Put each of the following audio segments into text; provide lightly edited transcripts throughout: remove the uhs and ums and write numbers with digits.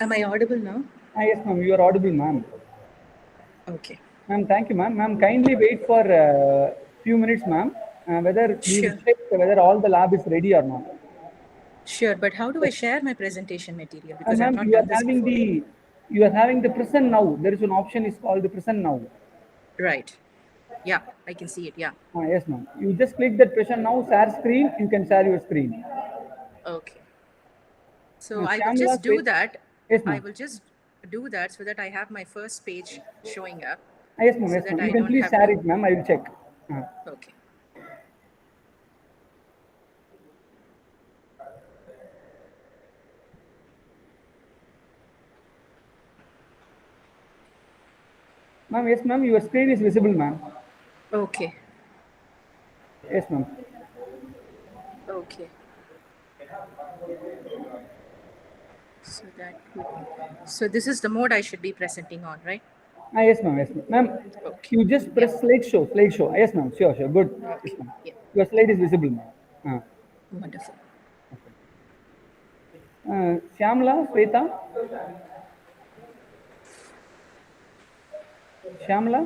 Am I audible now? Yes, ma'am. You are audible, ma'am. Okay. Ma'am, thank you, ma'am. Ma'am, kindly wait for a few minutes, ma'am. Whether we will Sure. check whether all the lab is ready or not. Sure, but how do I share my presentation material? Because I've Ma'am, not done this before. you are having the present now. There is an option is called the present now. Right. Yeah, I can see it. Yeah. Yes, ma'am. You just click that present now. Share screen. You can share your screen. Okay. So I will Shyamla, just do wait. that. Yes, I ma'am. will just do that so that I have my first page showing up Yes, ma'am. so Yes, that ma'am. You I can don't please have share to. it, ma'am. I will check. Okay. Ma'am, yes, ma'am. Your screen is visible, ma'am. Okay. Yes, ma'am. Okay. So that would. So this is the mode I should be presenting on, right? Yes, ma'am. Yes, ma'am. Ma'am, Okay. you just Yeah. press slideshow. Slideshow. Yes, ma'am. Sure, sure. Good. Yes, Okay. ma'am. Yeah. Your slide is visible, ma'am. Wonderful. Shyamla, Sweta, Shyamla.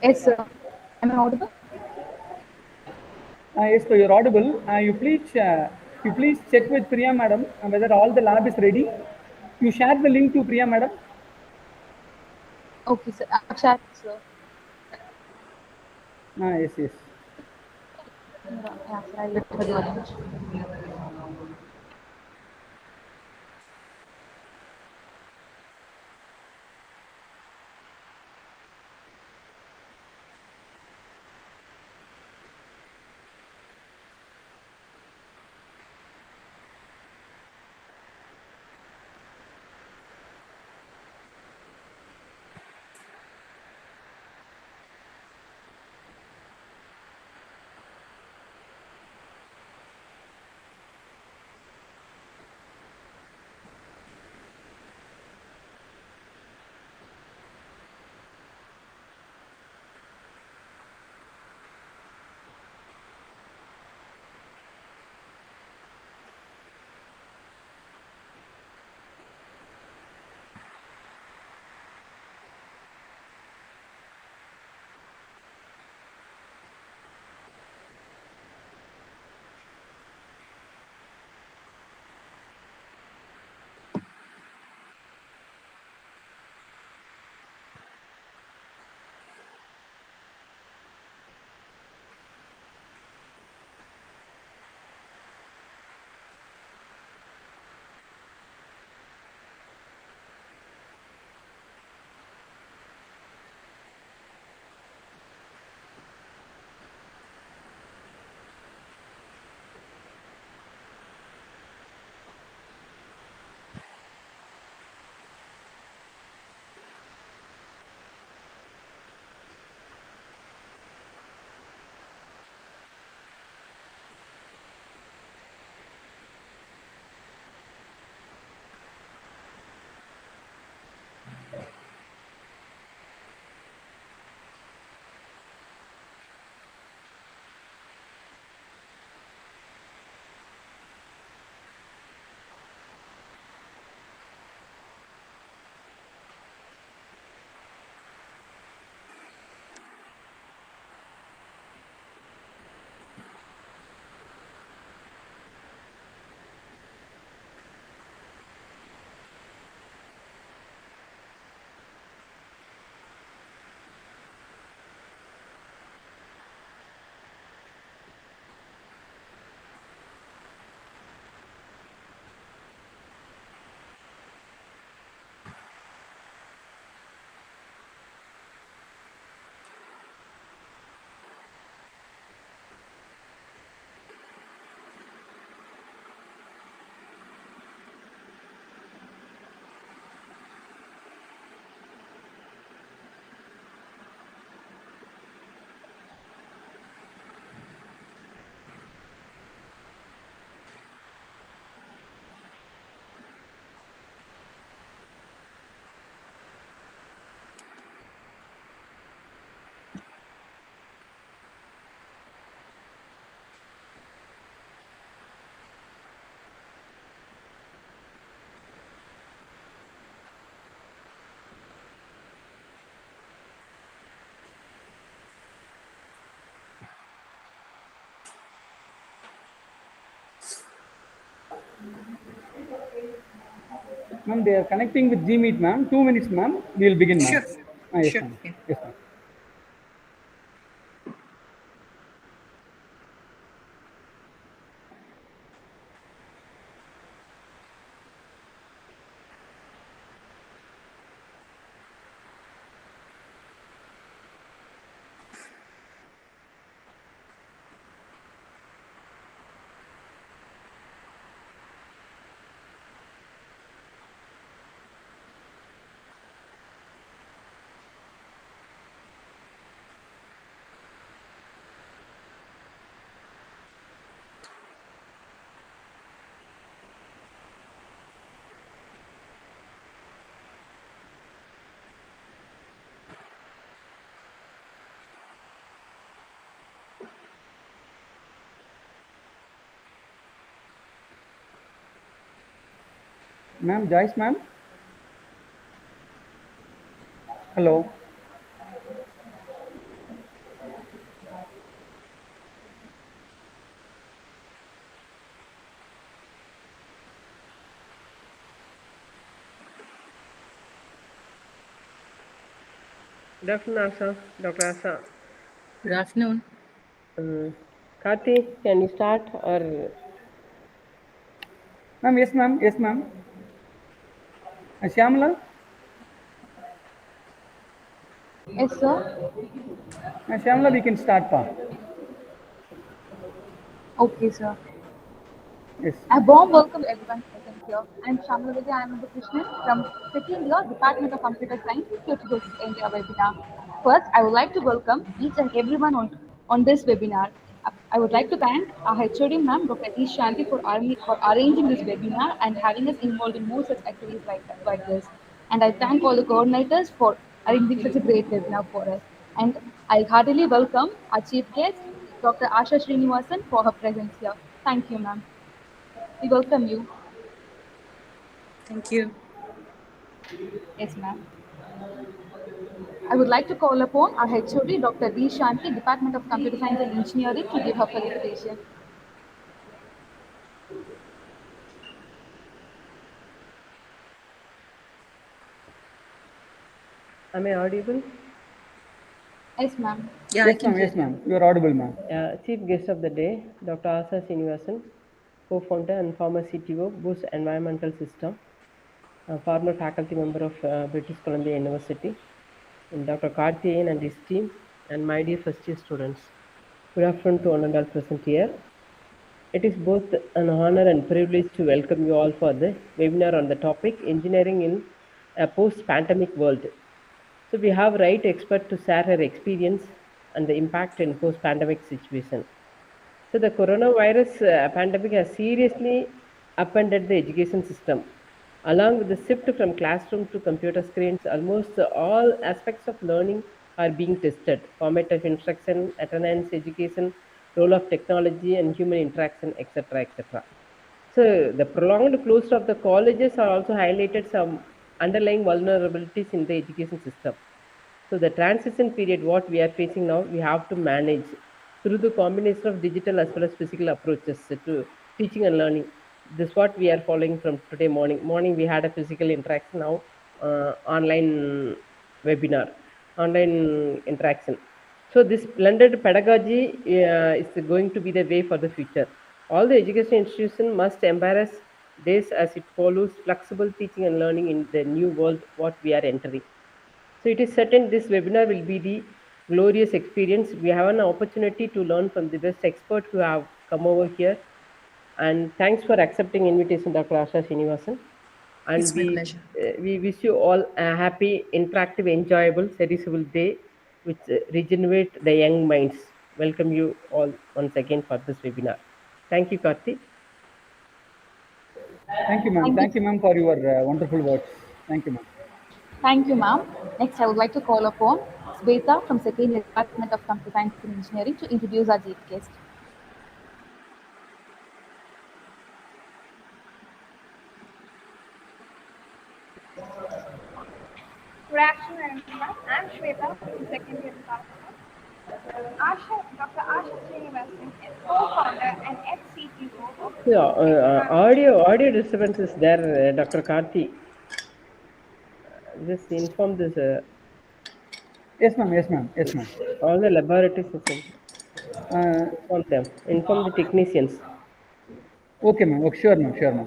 Yes, sir. Am I audible? Yes, so you're audible. You please check with Priya, madam, whether all the lab is ready. You share the link to Priya, madam. Okay, sir. I've shared, sir. Yes, yes. Yeah, sir. I'll let her know. Ma'am, they are connecting with Gmeet, ma'am. 2 minutes, ma'am. We will begin, ma'am. Sure. Yes, Sure. ma'am. Yeah. Yes, ma'am. Ma'am, Joyce, ma'am. Hello. Good afternoon, Asa. Dr. Asa. Good afternoon. Karthi, can you start or Ma'am, yes, ma'am. Yes, ma'am. Shyamala? Yes, sir. Shyamala, we can start, pa. Okay, sir. Yes. A warm welcome to everyone present here. I'm Shamala Vidya Krishnan from second year Department of Computer Science to this webinar. First, I would like to welcome each and everyone on this webinar. I would like to thank our HOD ma'am, Dr. E. Shanti, for arranging this webinar and having us involved in more such activities like this. And I thank all the coordinators for arranging such a great webinar for us. And I heartily welcome our chief guest, Dr. Asha Srinivasan, for her presence here. Thank you, ma'am. We welcome you. Thank you. Yes, ma'am. I would like to call upon our HOD, Dr. D. Shanti, Department of Computer Science and Engineering, to give her presentation. am I audible? Yes, ma'am. Yeah, I Yes, can ma'am. hear Yes, you. ma'am. You are audible, ma'am. Chief guest of the day, Dr. Asa Srinivasan, co-founder and former CTO, Boost Environmental System, former faculty member of British Columbia University, and Dr. Karthikeyan and his team, and my dear first year students. Good afternoon to one and all present here. It is both an honor and privilege to welcome you all for the webinar on the topic Engineering in a Post-Pandemic World. So we have right expert to share her experience and the impact in post-pandemic situation. So the coronavirus pandemic has seriously upended the education system. Along with the shift from classroom to computer screens, almost all aspects of learning are being tested. Format of instruction, attendance, education, role of technology and human interaction, etc., etc. So the prolonged closure of the colleges are also highlighted some underlying vulnerabilities in the education system. So the transition period, what we are facing now, we have to manage through the combination of digital as well as physical approaches to teaching and learning. This is what we are following from today morning. Morning we had a physical interaction, now online webinar, online interaction. So this blended pedagogy is going to be the way for the future. All the education institutions must embrace this as it follows flexible teaching and learning in the new world what we are entering. So it is certain this webinar will be the glorious experience. We have an opportunity to learn from the best expert who have come over here. And thanks for accepting invitation, Dr. Asha Srinivasan. And It's my pleasure. we wish you all a happy, interactive, enjoyable, serviceable day, which regenerate the young minds. Welcome you all once again for this webinar. Thank you, Karthi. Thank you, ma'am. Thank you. Thank you, ma'am, for your wonderful words. Thank you, ma'am. Thank you, ma'am. Next, I would like to call upon Sveta from second year Department of Computer Science and Engineering to introduce our chief guest. Good afternoon, everyone. I'm Shweta from second year department. Dr. Asha Srinivasan is co-founder and ex-CTO of Yeah, Technology. audio disturbance is there, Dr. Karthi. just inform this Yes, ma'am. Yes, ma'am. Yes, ma'am. all the laboratory systems. Uh, Inform them. Inform the technicians. okay, ma'am. Okay, sure, ma'am. Sure, ma'am.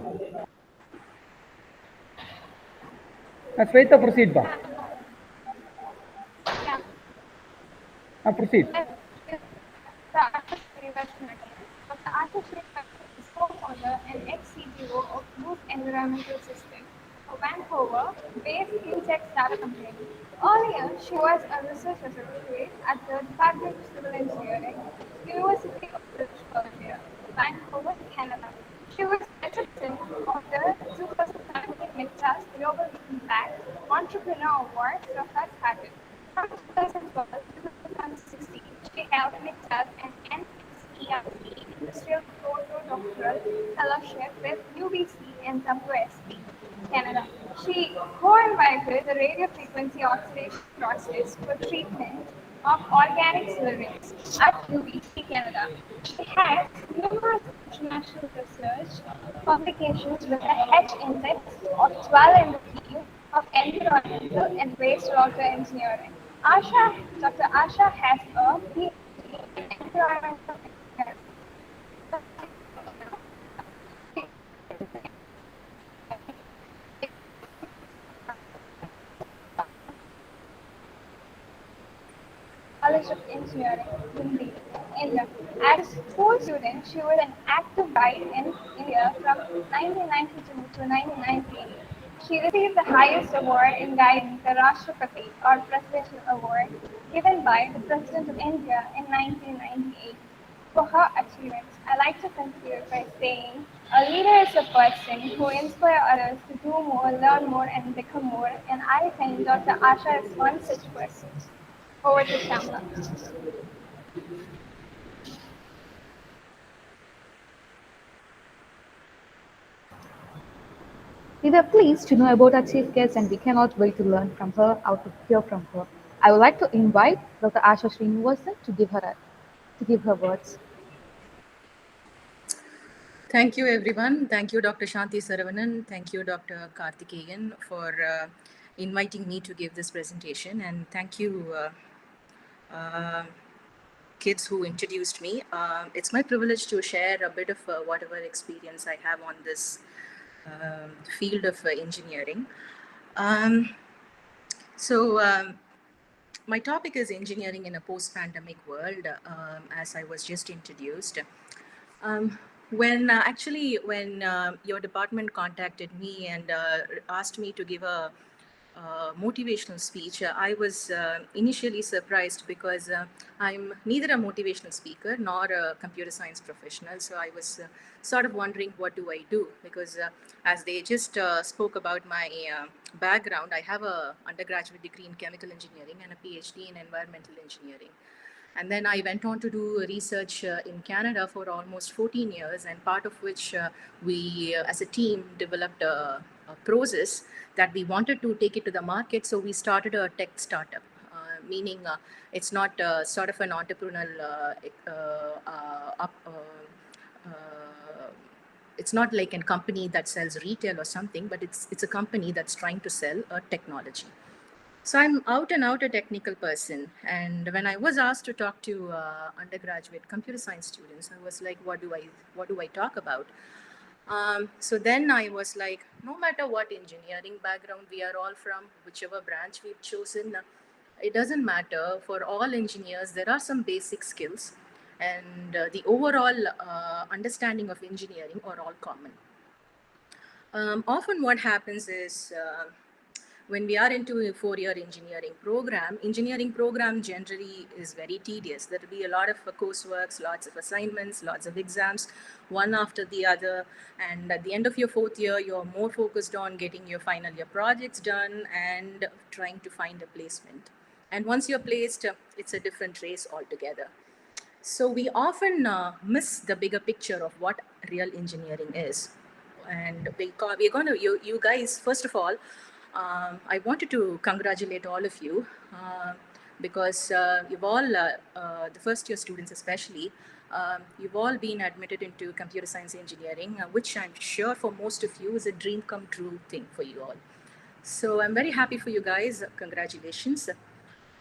Shweta, proceed, ba. Yeah. Proceed. The Asha Srinivasan again. Dr. Asha Srinivasan is co-founder and ex-CTO of Boost Environmental Systems, a Vancouver-based clean tech startup company. Earlier, she was a research associate at the Department of Civil Engineering, University of British Columbia, Vancouver, Canada. She was recipient of the 2017 McTask Global Impact Entrepreneur Award for her patent. From 2012 to 2016, she held McTask and NSERC Industrial Postdoctoral Fellowship with UBC in WSP, Canada. She co-invented the radio frequency oxidation process for treatment of organic solvents at UBC, Canada. She has numerous international research publications with a H index of 12 in the field of environmental and wastewater engineering. Dr. Asha has a PhD in environmental engineering. College of Engineering, Hindi, India. As a school student, she was an active guide in India from 1992 to 1998. She received the highest award in guiding, the Rashtrapati or Presidential Award, given by the President of India in 1998. For her achievements, I like to conclude by saying a leader is a person who inspires others to do more, learn more, and become more. And I think Dr. Asha is one such person. Over to Shamla. We were pleased to know about our chief guest and we cannot wait to learn from her, how to hear from her. I would like to invite Dr. Asha Srinivasan to give her words. Thank you, everyone. Thank you, Dr. Shanti Saravanan. Thank you, Dr. Karthikeyan, for inviting me to give this presentation. And thank you, kids who introduced me. It's my privilege to share a bit of whatever experience I have on this field of engineering. So my topic is engineering in a post-pandemic world, as I was just introduced. When your department contacted me and asked me to give a motivational speech, I was initially surprised because I'm neither a motivational speaker nor a computer science professional. So I was sort of wondering, what do I do? Because as they just spoke about my background, I have a undergraduate degree in chemical engineering and a PhD in environmental engineering. And then I went on to do research in Canada for almost 14 years, and part of which we, as a team, developed a process that we wanted to take it to the market. So we started a tech startup, meaning it's not sort of an entrepreneurial it's not like a company that sells retail or something, but it's a company that's trying to sell a technology. So I'm out and out a technical person. And when I was asked to talk to undergraduate computer science students, I was like, what do I talk about? So then I was like, no matter what engineering background we are all from, whichever branch we've chosen, it doesn't matter. For all engineers, there are some basic skills, and the overall understanding of engineering are all common. Often what happens is, when we are into a 4-year engineering program generally is very tedious. There will be a lot of coursework, lots of assignments, lots of exams, one after the other. And at the end of your 4th year, you're more focused on getting your final year projects done and trying to find a placement. And once you're placed, it's a different race altogether. So we often miss the bigger picture of what real engineering is. And we're going to, you guys, first of all, I wanted to congratulate all of you because you've all, the first year students especially, you've all been admitted into computer science engineering, which I'm sure for most of you is a dream come true thing for you all. So I'm very happy for you guys. Congratulations.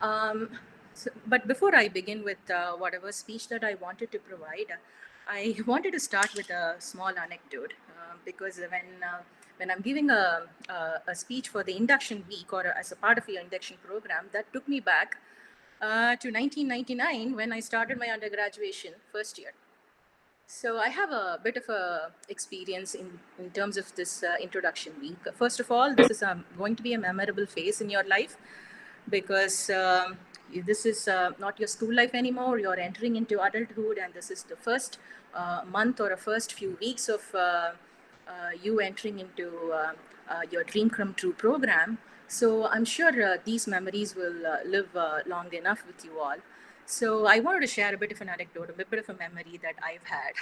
But before I begin with whatever speech that I wanted to provide, I wanted to start with a small anecdote because when I'm giving a speech for the induction week or as a part of your induction program, that took me back to 1999 when I started my undergraduation first year. So I have a bit of a experience in terms of this introduction week. First of all, this is going to be a memorable phase in your life because this is not your school life anymore. You're entering into adulthood, and this is the first month or a first few weeks of you entering into your Dream Come True program. So I'm sure these memories will live long enough with you all. So I wanted to share a bit of an anecdote, a bit of a memory that I've had.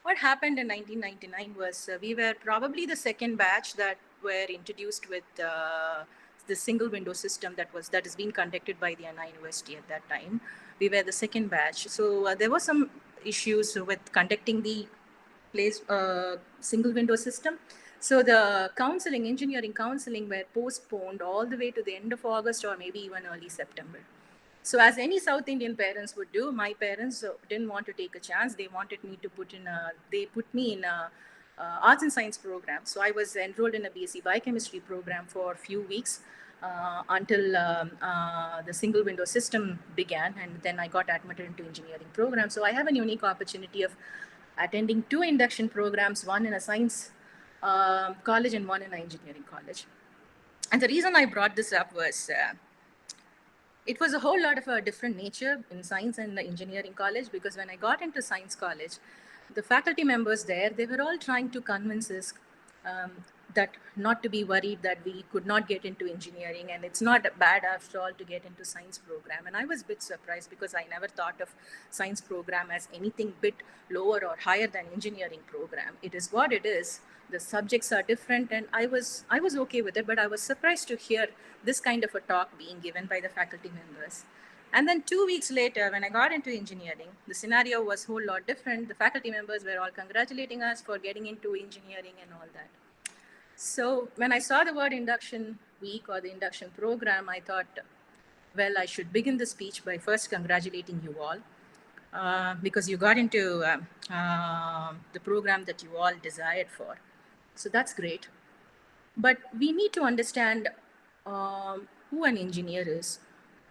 What happened in 1999 was we were probably the second batch that were introduced with the single window system that has been conducted by the Anna University at that time. We were the second batch, so there were some issues with conducting the single window system. So the engineering counseling were postponed all the way to the end of August or maybe even early September. So as any South Indian parents would do, my parents didn't want to take a chance. They wanted me to they put me in a arts and science program. So I was enrolled in a BSc biochemistry program for a few weeks until the single window system began. And then I got admitted into engineering program. So I have a unique opportunity of attending 2 induction programs, one in a science college and one in an engineering college. And the reason I brought this up was it was a whole lot of a different nature in science and engineering college, because when I got into science college, the faculty members there, they were all trying to convince us that not to be worried that we could not get into engineering, and it's not bad after all to get into science program. And I was a bit surprised because I never thought of science program as anything bit lower or higher than engineering program. It is what it is. The subjects are different, and I was okay with it, but I was surprised to hear this kind of a talk being given by the faculty members. And then 2 weeks later, when I got into engineering, the scenario was a whole lot different. The faculty members were all congratulating us for getting into engineering and all that. So when I saw the word induction week or the induction program, I thought, well, I should begin the speech by first congratulating you all because you got into the program that you all desired for. So that's great. But we need to understand who an engineer is,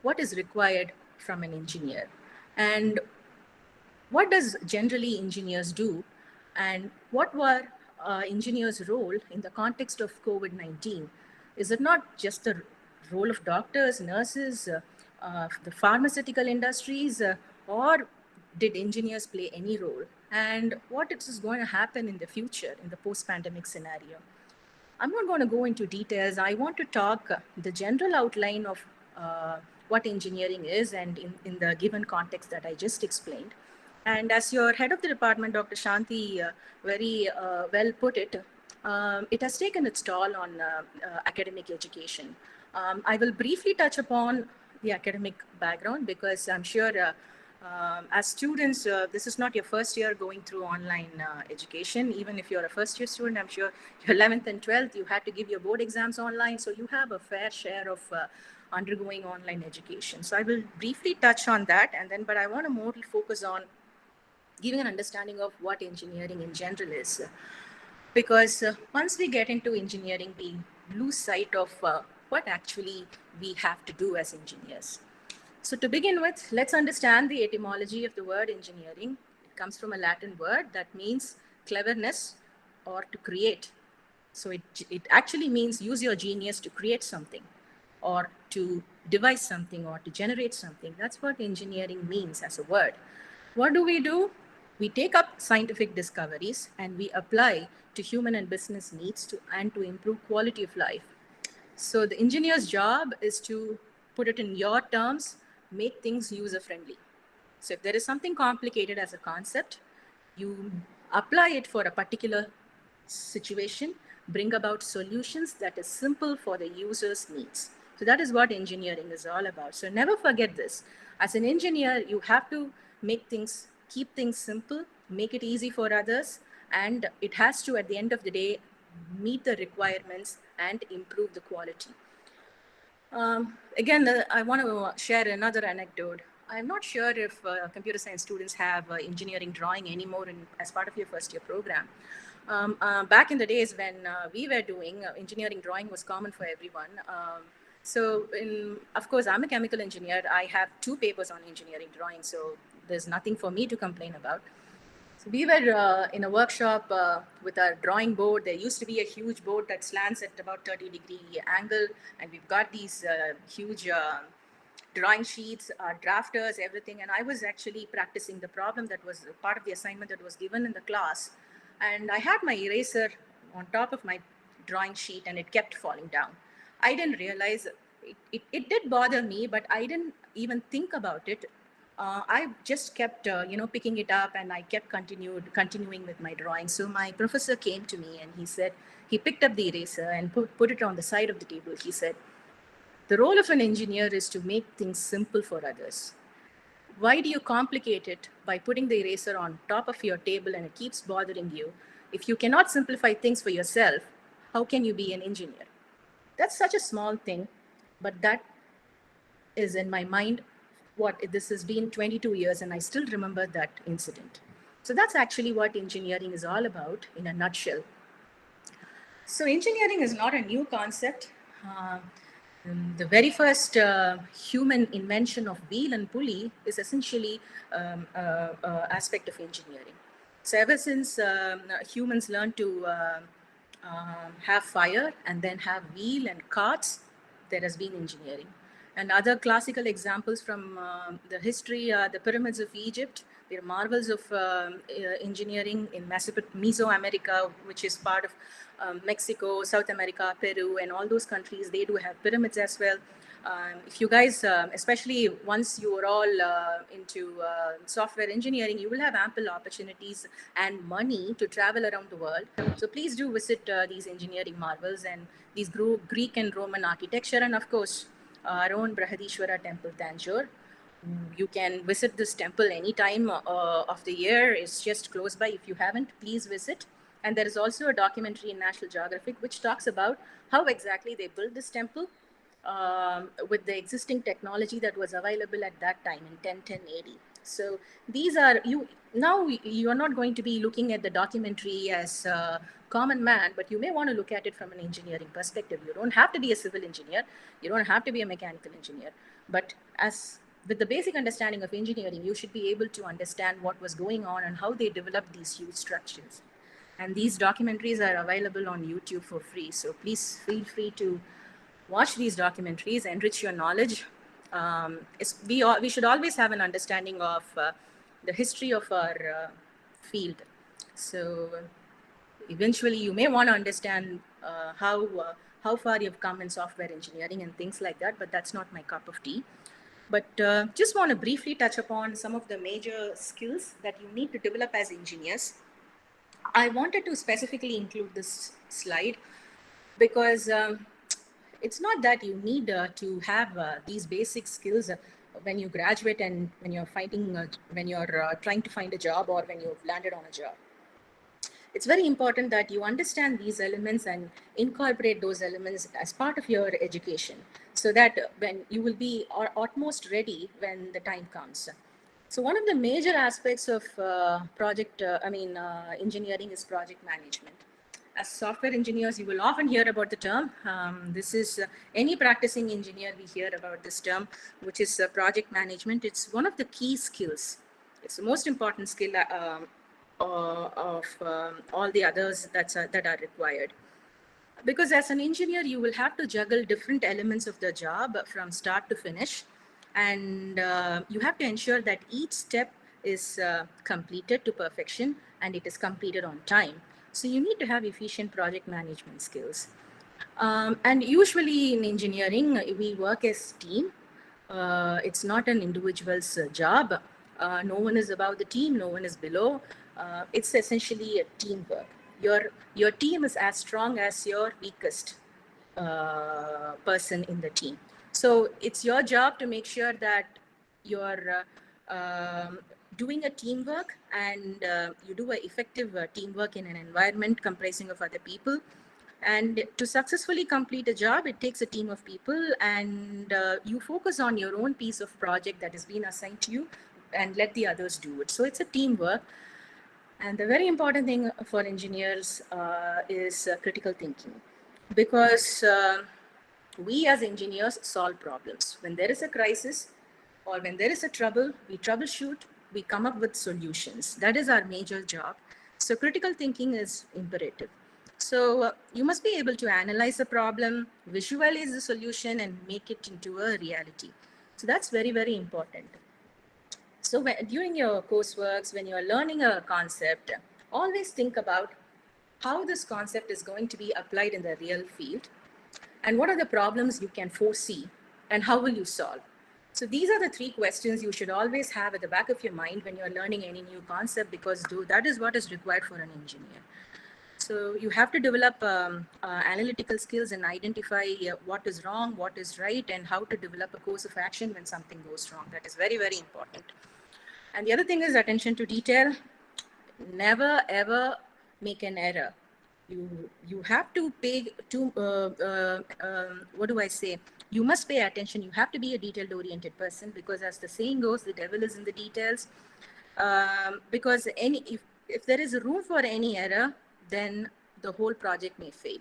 what is required from an engineer, and what does generally engineers do, and what were engineers' role in the context of COVID-19? Is it not just the role of doctors, nurses, the pharmaceutical industries, or did engineers play any role? And what is going to happen in the future in the post-pandemic scenario? I'm not going to go into details. I want to talk the general outline of what engineering is and in the given context that I just explained. And as your head of the department, Dr. Shanti, very well put it, it has taken its toll on academic education. I will briefly touch upon the academic background because I'm sure as students, this is not your first year going through online education. Even if you're a first year student, I'm sure your 11th and 12th, you had to give your board exams online. So you have a fair share of undergoing online education. So I will briefly touch on that, but I want to more focus on giving an understanding of what engineering in general is. Because once we get into engineering, we lose sight of what actually we have to do as engineers. So to begin with, let's understand the etymology of the word engineering. It comes from a Latin word that means cleverness or to create. So it actually means use your genius to create something or to devise something or to generate something. That's what engineering means as a word. What do? We take up scientific discoveries and we apply to human and business needs to improve quality of life. So the engineer's job is to put it in your terms, make things user-friendly. So if there is something complicated as a concept, you apply it for a particular situation, bring about solutions that is simple for the user's needs. So that is what engineering is all about. So never forget this. As an engineer, you have to keep things simple, make it easy for others, and it has to, at the end of the day, meet the requirements and improve the quality. Again, I want to share another anecdote. I'm not sure if computer science students have engineering drawing anymore as part of your first year program. Back in the days when we were doing engineering drawing was common for everyone. Of course, I'm a chemical engineer. I have 2 papers on engineering drawing, so there's nothing for me to complain about. So we were in a workshop with our drawing board. There used to be a huge board that slants at about 30-degree angle, and we've got these huge drawing sheets, drafters, everything. And I was actually practicing the problem that was part of the assignment that was given in the class. And I had my eraser on top of my drawing sheet, and it kept falling down. I didn't realize it did bother me, but I didn't even think about it. I just kept, picking it up, and I kept continuing with my drawing. So my professor came to me and he said, he picked up the eraser and put it on the side of the table. He said, the role of an engineer is to make things simple for others. Why do you complicate it by putting the eraser on top of your table and it keeps bothering you? If you cannot simplify things for yourself, how can you be an engineer? That's such a small thing, but that is in my mind. This has been 22 years and I still remember that incident. So that's actually what engineering is all about in a nutshell. So engineering is not a new concept. The very first human invention of wheel and pulley is essentially aspect of engineering. So ever since humans learned to have fire and then have wheel and carts, there has been engineering. And other classical examples from the history, the pyramids of Egypt, they're marvels of engineering in Mesoamerica, which is part of Mexico, South America, Peru, and all those countries. They do have pyramids as well. If you guys, especially once you are all into software engineering, you will have ample opportunities and money to travel around the world. So please do visit these engineering marvels and these Greek and Roman architecture, and of course, our own Brihadishwara temple, Tanjore. You can visit this temple any time of the year. It's just close by. If you haven't, please visit. And there is also a documentary in National Geographic which talks about how exactly they built this temple with the existing technology that was available at that time in 1010 AD. So these are now you are not going to be looking at the documentary as a common man, but you may want to look at it from an engineering perspective. You don't have to be a civil engineer, you don't have to be a mechanical engineer, but as with the basic understanding of engineering, you should be able to understand what was going on and how they developed these huge structures. And these documentaries are available on YouTube for free. So please feel free to watch these documentaries, enrich your knowledge. We should always have an understanding of the history of our field. So eventually you may want to understand how far you've come in software engineering and things like that, but that's not my cup of tea. But just want to briefly touch upon some of the major skills that you need to develop as engineers. I wanted to specifically include this slide because it's not that you need to have these basic skills when you graduate and when you're trying to find a job or when you've landed on a job. It's very important that you understand these elements and incorporate those elements as part of your education so that when you will be utmost ready when the time comes. So one of the major aspects of engineering is project management. As software engineers, you will often hear about the term. This is any practicing engineer, we hear about this term, which is project management. It's one of the key skills. It's the most important skill of all the others that are required. Because as an engineer, you will have to juggle different elements of the job from start to finish. And you have to ensure that each step is completed to perfection and it is completed on time. So you need to have efficient project management skills. And usually in engineering, we work as team. It's not an individual's job. No one is above the team, no one is below. It's essentially a teamwork. Your team is as strong as your weakest person in the team. So it's your job to make sure that you're doing a teamwork and you do an effective teamwork in an environment comprising of other people. And to successfully complete a job, it takes a team of people, and you focus on your own piece of project that has been assigned to you and let the others do it. So it's a teamwork. And the very important thing for engineers is critical thinking, because we as engineers solve problems. When there is a crisis or when there is a trouble, we troubleshoot, we come up with solutions. That is our major job. So critical thinking is imperative. So you must be able to analyze the problem, visualize the solution, and make it into a reality. So that's very, very important. So during your courseworks, when you're learning a concept, always think about how this concept is going to be applied in the real field, and what are the problems you can foresee, and how will you solve. So these are the three questions you should always have at the back of your mind when you're learning any new concept, because that is what is required for an engineer. So you have to develop analytical skills and identify what is wrong, what is right, and how to develop a course of action when something goes wrong. That is very, very important. And the other thing is attention to detail. Never ever make an error. You have to pay to what do I say? You must pay attention. You have to be a detail-oriented person, because as the saying goes, the devil is in the details. Because if there is room for any error, then the whole project may fail,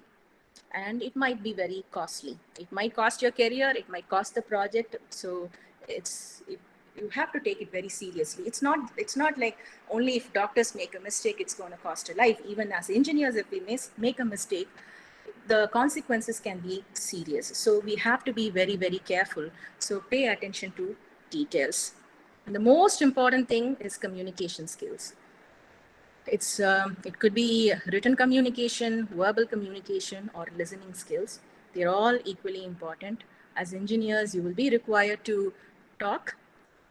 and it might be very costly. It might cost your career, it might cost the project. So you have to take it very seriously. It's not like only if doctors make a mistake, it's going to cost a life. Even as engineers, if we make a mistake, the consequences can be serious. So we have to be very, very careful. So pay attention to details. And the most important thing is communication skills. It could be written communication, verbal communication, or listening skills. They're all equally important. As engineers, you will be required to talk,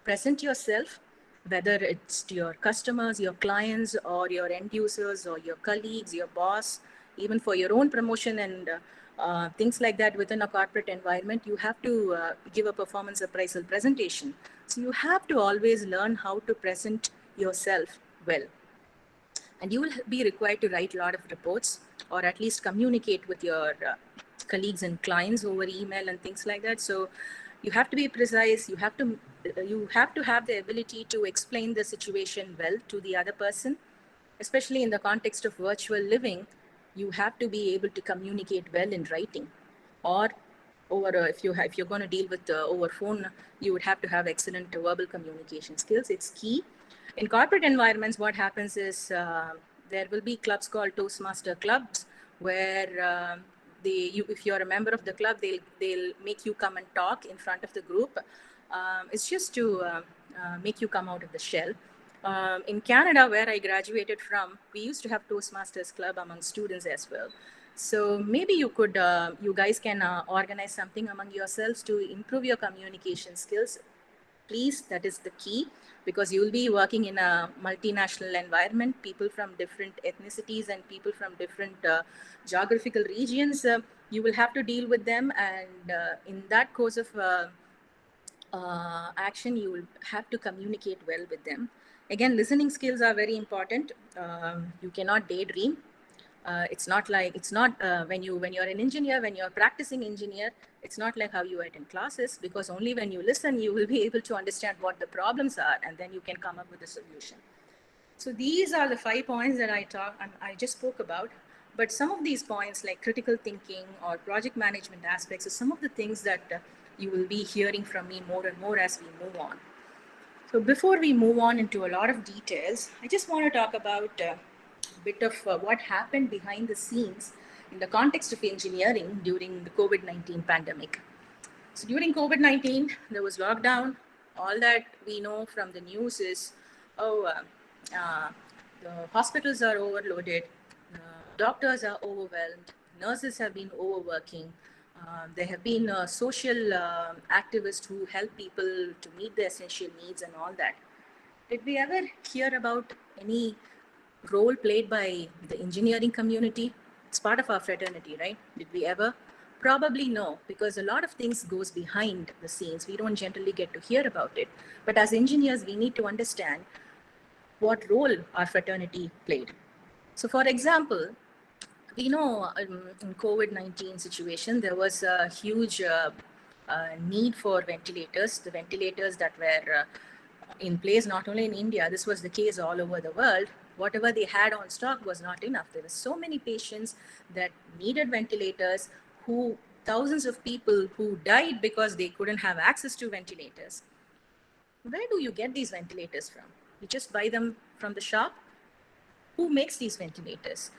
present yourself, whether it's to your customers, your clients, or your end users, or your colleagues, your boss, even for your own promotion and things like that within a corporate environment. You have to give a performance appraisal presentation. So you have to always learn how to present yourself well. And you will be required to write a lot of reports, or at least communicate with your colleagues and clients over email and things like that. So you have to be precise. You have to have the ability to explain the situation well to the other person, especially in the context of virtual living. You have to be able to communicate well in writing, or over if you're going to deal with over phone, you would have to have excellent verbal communication skills. It's key. In corporate environments, what happens is there will be clubs called Toastmaster clubs, where if you're a member of the club, they'll make you come and talk in front of the group. It's just to make you come out of the shell. In Canada, where I graduated from, we used to have Toastmasters club among students as well. So maybe you guys can organize something among yourselves to improve your communication skills. Please, that is the key, because you will be working in a multinational environment, people from different ethnicities and people from different geographical regions. You will have to deal with them, and in that course of action, you will have to communicate well with them. Again, listening skills are very important. You cannot daydream. It's not when you're an engineer, when you're practicing engineer, it's not like how you attend classes, because only when you listen, you will be able to understand what the problems are, and then you can come up with a solution. So these are the 5 points that I just spoke about. But some of these points, like critical thinking or project management aspects, are some of the things that you will be hearing from me more and more as we move on. So before we move on into a lot of details, I just want to talk about a bit of what happened behind the scenes in the context of engineering during the COVID-19 pandemic. So during COVID-19, there was lockdown. All that we know from the news is, the hospitals are overloaded, doctors are overwhelmed, nurses have been overworking. There have been social activists who help people to meet their essential needs and all that. Did we ever hear about any role played by the engineering community? It's part of our fraternity, right? Did we ever? Probably no, because a lot of things goes behind the scenes. We don't generally get to hear about it. But as engineers, we need to understand what role our fraternity played. So for example, In COVID-19 situation, there was a huge need for ventilators. The ventilators that were in place, not only in India, this was the case all over the world. Whatever they had on stock was not enough. There were so many patients that needed ventilators, who thousands of people who died because they couldn't have access to ventilators. Where do you get these ventilators from? You just buy them from the shop? Who makes these ventilators?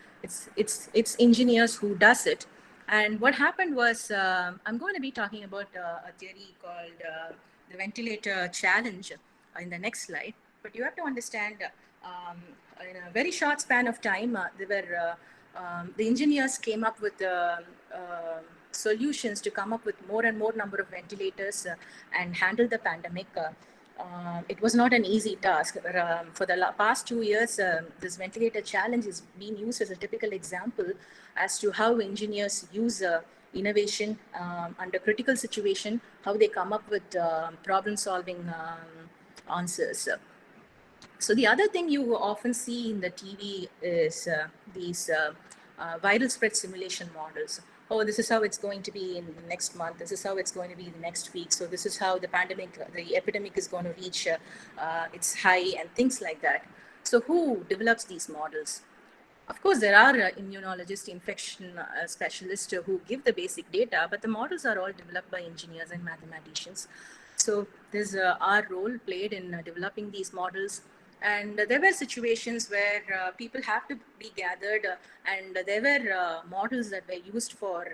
It's engineers who does it. And what happened was, I'm going to be talking about a theory called the ventilator challenge in the next slide. But you have to understand, in a very short span of time, the engineers came up with solutions to come up with more and more number of ventilators and handle the pandemic. It was not an easy task. For the past 2 years, this ventilator challenge is being used as a typical example as to how engineers use innovation under critical situation, how they come up with problem-solving answers. So the other thing you often see in the TV is these viral spread simulation models. Oh, this is how it's going to be in the next month. This is how it's going to be the next week. So this is how the epidemic is going to reach its high and things like that. So who develops these models? Of course, there are immunologists, infection specialists who give the basic data, but the models are all developed by engineers and mathematicians. So there's our role played in developing these models. And there were situations where people have to be gathered, and there were models that were used for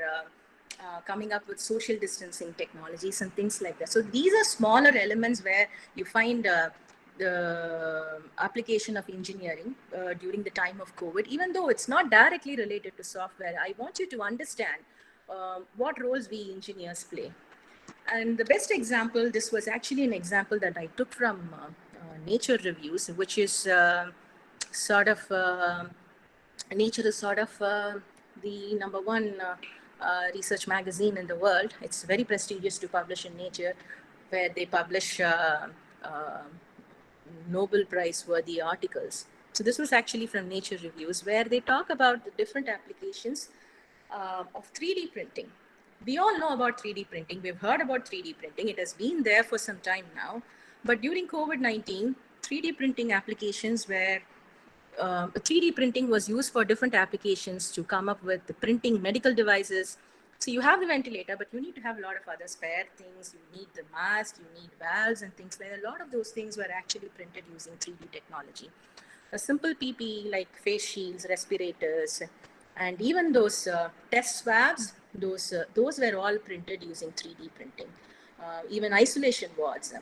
coming up with social distancing technologies and things like that. So these are smaller elements where you find the application of engineering during the time of COVID. Even though it's not directly related to software, I want you to understand what roles we engineers play. And the best example, this was actually an example that I took from Nature Reviews, which is Nature is sort of the number one research magazine in the world. It's very prestigious to publish in Nature, where they publish Nobel Prize worthy articles. So this was actually from Nature Reviews, where they talk about the different applications of 3D printing. We all know about 3D printing. We've heard about 3D printing. It has been there for some time now. But during COVID-19, 3D printing applications were 3D printing was used for different applications to come up with the printing medical devices. So you have the ventilator, but you need to have a lot of other spare things. You need the mask, you need valves and things like that. A lot of those things were actually printed using 3D technology. A simple PPE like face shields, respirators, and even those test swabs, those were all printed using 3D printing. Even isolation wards,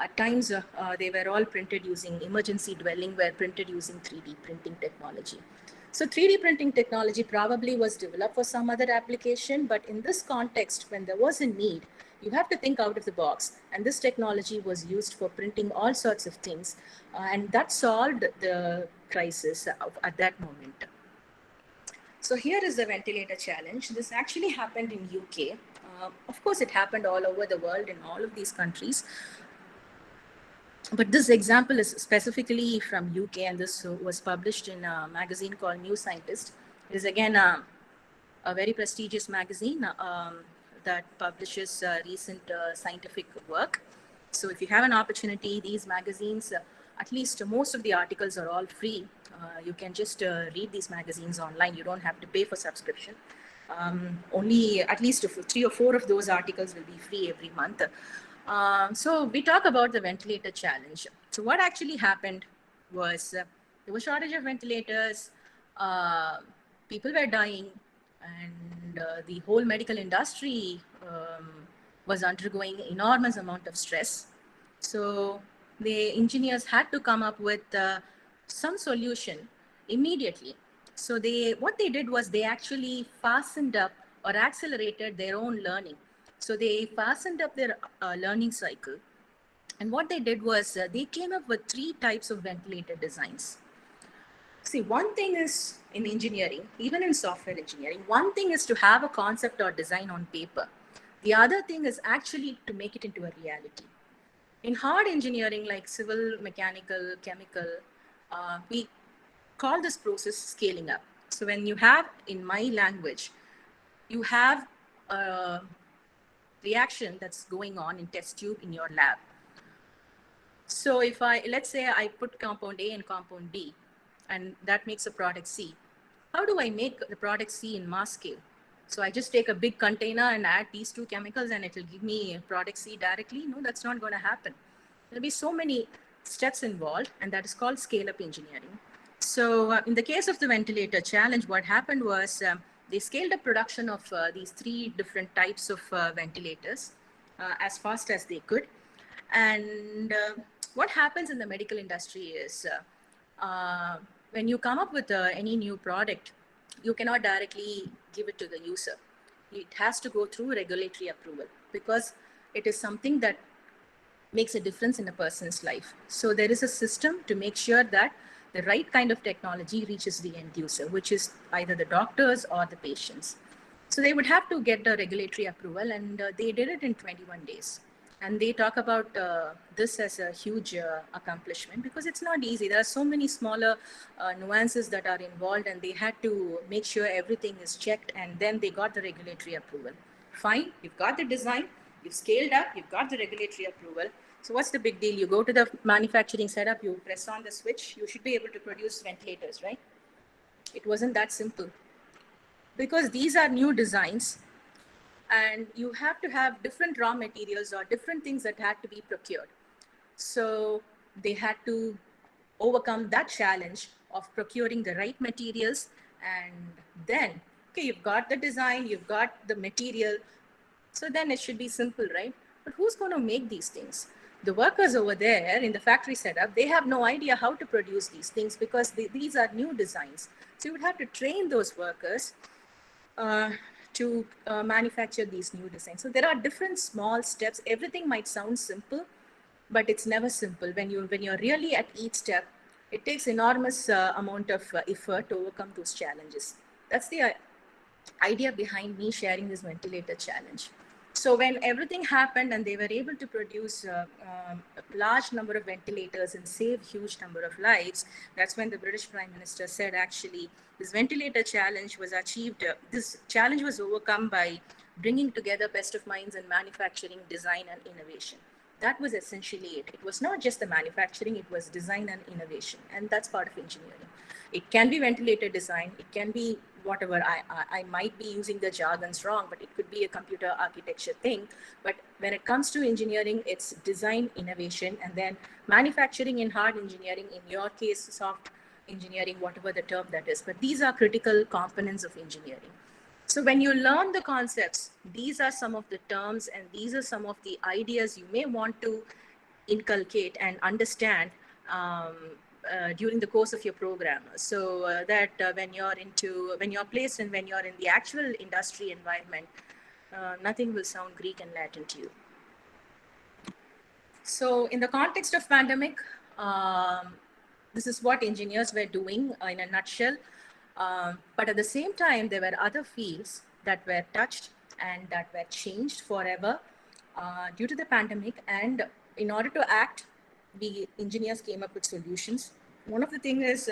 at times they were all printed using emergency dwelling, were printed using 3D printing technology. So 3D printing technology probably was developed for some other application, but in this context, when there was a need, you have to think out of the box. And this technology was used for printing all sorts of things. And that solved the crisis at that moment. So here is the ventilator challenge. This actually happened in UK. Of course, it happened all over the world in all of these countries. But this example is specifically from UK, and this was published in a magazine called New Scientist. It is again a very prestigious magazine that publishes recent scientific work. So if you have an opportunity, these magazines, at least most of the articles are all free. You can just read these magazines online. You don't have to pay for subscription. Only at least 3 or 4 of those articles will be free every month. So we talk about the ventilator challenge. So what actually happened was there was shortage of ventilators, people were dying, and the whole medical industry was undergoing enormous amount of stress. So the engineers had to come up with some solution immediately. So what they did was they actually fastened up or accelerated their own learning. So they fastened up their learning cycle. And what they did was they came up with 3 types of ventilator designs. See, one thing is in engineering, even in software engineering, one thing is to have a concept or design on paper. The other thing is actually to make it into a reality. In hard engineering, like civil, mechanical, chemical, we call this process scaling up. So when you have, in my language, you have a reaction that's going on in test tube in your lab. So if let's say I put compound A and compound B, and that makes a product C, how do I make the product C in mass scale? So I just take a big container and add these two chemicals and it will give me product C directly? No, that's not going to happen. There'll be so many steps involved, and that is called scale-up engineering. So in the case of the ventilator challenge, what happened was they scaled up production of these 3 different types of ventilators as fast as they could. And what happens in the medical industry is when you come up with any new product, you cannot directly give it to the user. It has to go through regulatory approval because it is something that makes a difference in a person's life. So there is a system to make sure that the right kind of technology reaches the end user, which is either the doctors or the patients. So they would have to get the regulatory approval, and they did it in 21 days. And they talk about this as a huge accomplishment because it's not easy. There are so many smaller nuances that are involved, and they had to make sure everything is checked, and then they got the regulatory approval. Fine, you've got the design, you've scaled up, you've got the regulatory approval. So what's the big deal? You go to the manufacturing setup, you press on the switch, you should be able to produce ventilators, right? It wasn't that simple because these are new designs, and you have to have different raw materials or different things that had to be procured. So they had to overcome that challenge of procuring the right materials. And then, okay, you've got the design, you've got the material. So then it should be simple, right? But who's going to make these things? The workers over there in the factory setup, they have no idea how to produce these things because these are new designs. So you would have to train those workers to manufacture these new designs. So there are different small steps. Everything might sound simple, but it's never simple. When you're really at each step, it takes enormous amount of effort to overcome those challenges. That's the idea behind me sharing this ventilator challenge. So when everything happened and they were able to produce a large number of ventilators and save huge number of lives, that's when the British Prime Minister said, actually, this ventilator challenge was achieved. This challenge was overcome by bringing together best of minds in manufacturing, design, and innovation. That was essentially it. It was not just the manufacturing, it was design and innovation. And that's part of engineering. It can be ventilator design, it can be whatever, I might be using the jargons wrong, but it could be a computer architecture thing. But when it comes to engineering, it's design, innovation, and then manufacturing in hard engineering, in your case, soft engineering, whatever the term that is. But these are critical components of engineering. So when you learn the concepts, these are some of the terms and these are some of the ideas you may want to inculcate and understand during the course of your program, so that when you're placed and when you're in the actual industry environment, nothing will sound Greek and Latin to you. So in the context of pandemic, this is what engineers were doing in a nutshell. But at the same time, there were other fields that were touched and that were changed forever due to the pandemic. And in order to act, we engineers came up with solutions. One of the things is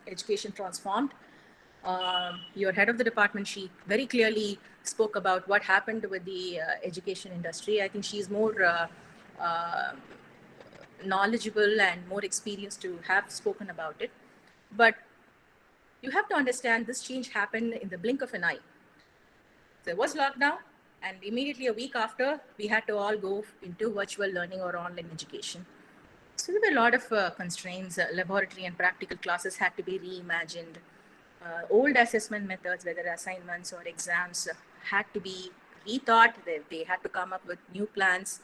education transformed. Your head of the department, she very clearly spoke about what happened with the education industry. I think she's more knowledgeable and more experienced to have spoken about it. But you have to understand this change happened in the blink of an eye. There was lockdown, and immediately a week after, we had to all go into virtual learning or online education. So there were a lot of constraints. Laboratory and practical classes had to be reimagined. Old assessment methods, whether assignments or exams, had to be rethought. They had to come up with new plans.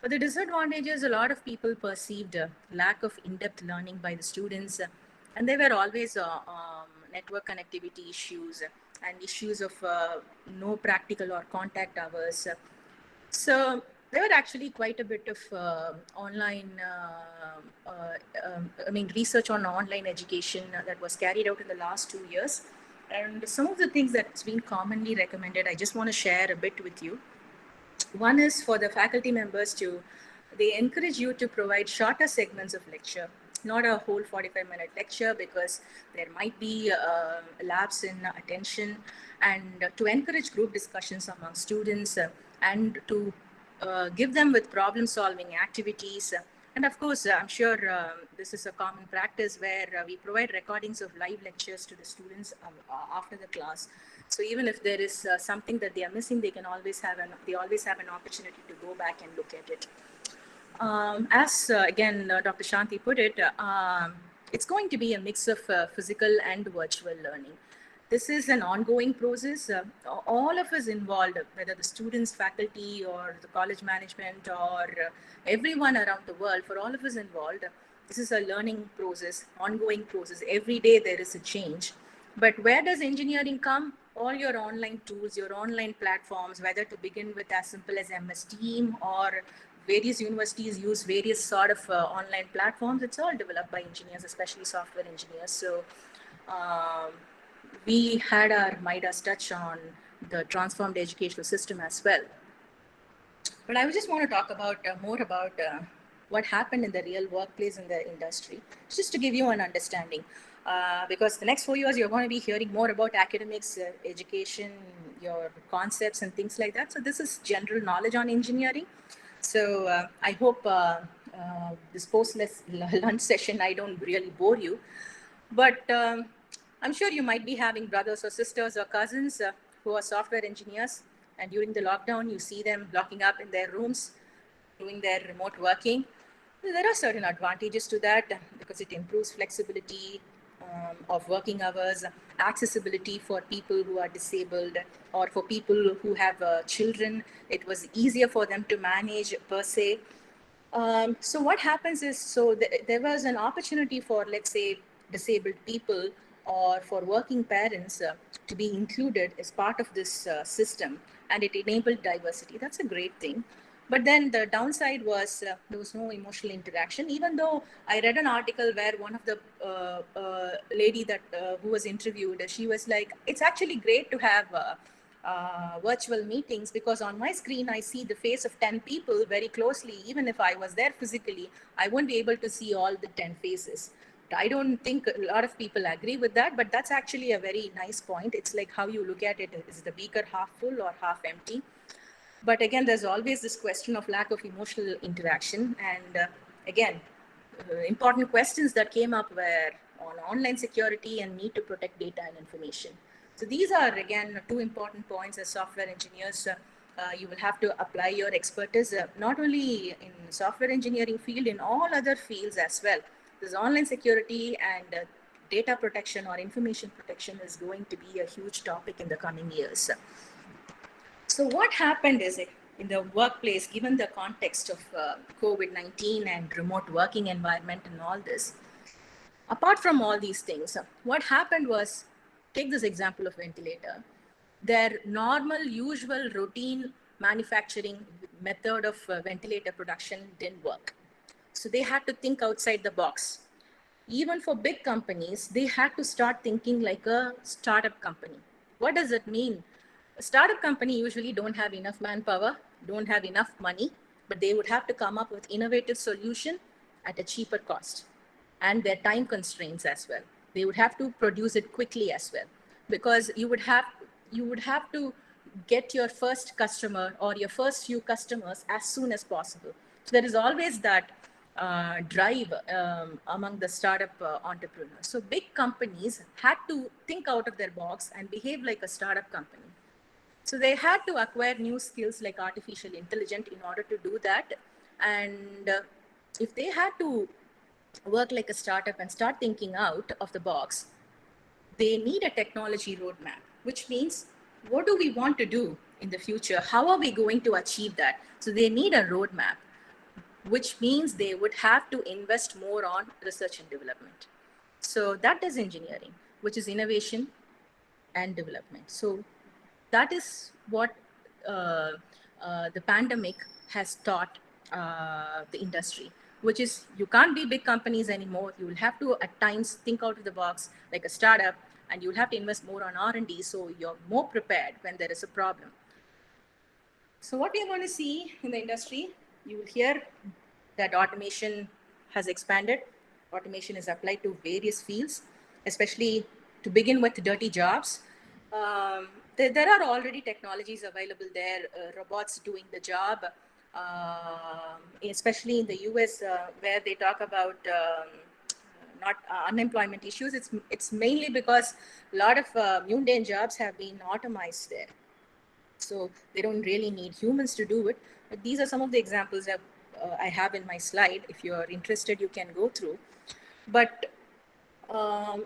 But the disadvantages, a lot of people perceived lack of in-depth learning by the students. And there were always network connectivity issues and issues of no practical or contact hours. So there were actually quite a bit of online, research on online education that was carried out in the last 2 years. And some of the things that's been commonly recommended, I just want to share a bit with you. One is for the faculty members they encourage you to provide shorter segments of lecture not a whole 45-minute lecture, because there might be lapse in attention, and to encourage group discussions among students, and to give them with problem solving activities. And of course, I'm sure this is a common practice where we provide recordings of live lectures to the students after the class. So even if there is something that they are missing, they always have an opportunity to go back and look at it. As again, Dr. Shanti put it, it's going to be a mix of physical and virtual learning. This is an ongoing process. All of us involved, whether the students, faculty, or the college management, or everyone around the world, for all of us involved, this is a learning process, ongoing process. Every day there is a change. But where does engineering come? All your online tools, your online platforms, whether to begin with as simple as MS Team, or various universities use various sort of online platforms. It's all developed by engineers, especially software engineers. So we had our Midas touch on the transformed educational system as well. But I just want to talk about more about what happened in the real workplace in the industry, just to give you an understanding. Because the next 4 years, you're going to be hearing more about academics, education, your concepts and things like that. So this is general knowledge on engineering. So I hope this post-lunch session, I don't really bore you. But I'm sure you might be having brothers or sisters or cousins who are software engineers. And during the lockdown, you see them locking up in their rooms, doing their remote working. There are certain advantages to that because it improves flexibility of working hours, accessibility for people who are disabled, or for people who have children. It was easier for them to manage per se. So what happens is, there was an opportunity for, let's say, disabled people or for working parents to be included as part of this system, and it enabled diversity. That's a great thing. But then the downside was there was no emotional interaction. Even though I read an article where one of the lady that who was interviewed, she was like, it's actually great to have virtual meetings, because on my screen I see the face of 10 people very closely. Even if I was there physically, I won't be able to see all the 10 faces. I don't think a lot of people agree with that, but that's actually a very nice point. It's like how you look at it. Is the beaker half full or half empty? But again, there's always this question of lack of emotional interaction. And again, important questions that came up were on online security and need to protect data and information. So these are, again, two important points as software engineers. You will have to apply your expertise, not only in software engineering field, in all other fields as well. This online security and data protection or information protection is going to be a huge topic in the coming years. So what happened is, in the workplace, given the context of COVID-19 and remote working environment and all this, apart from all these things, what happened was, take this example of ventilator. Their normal, usual, routine manufacturing method of ventilator production didn't work. So they had to think outside the box. Even for big companies, they had to start thinking like a startup company. What does it mean? A startup company usually don't have enough manpower, don't have enough money, but they would have to come up with innovative solution at a cheaper cost, and their time constraints as well. They would have to produce it quickly as well, because you would have to get your first customer or your first few customers as soon as possible. So there is always that drive among the startup entrepreneurs. So big companies had to think out of their box and behave like a startup company. So they had to acquire new skills like artificial intelligence in order to do that. And if they had to work like a startup and start thinking out of the box, they need a technology roadmap, which means, what do we want to do in the future? How are we going to achieve that? So they need a roadmap, which means they would have to invest more on research and development. So that is engineering, which is innovation and development. So that is what the pandemic has taught the industry, which is you can't be big companies anymore. You will have to at times think out of the box like a startup, and you'll have to invest more on R&D, so you're more prepared when there is a problem. So what we are going to see in the industry, you will hear that automation has expanded. automation is applied to various fields, especially to begin with dirty jobs. There are already technologies available there, robots doing the job, especially in the US, where they talk about not unemployment issues. It's mainly because a lot of mundane jobs have been automized there. So they don't really need humans to do it. But these are some of the examples that I have in my slide. If you're interested, you can go through. But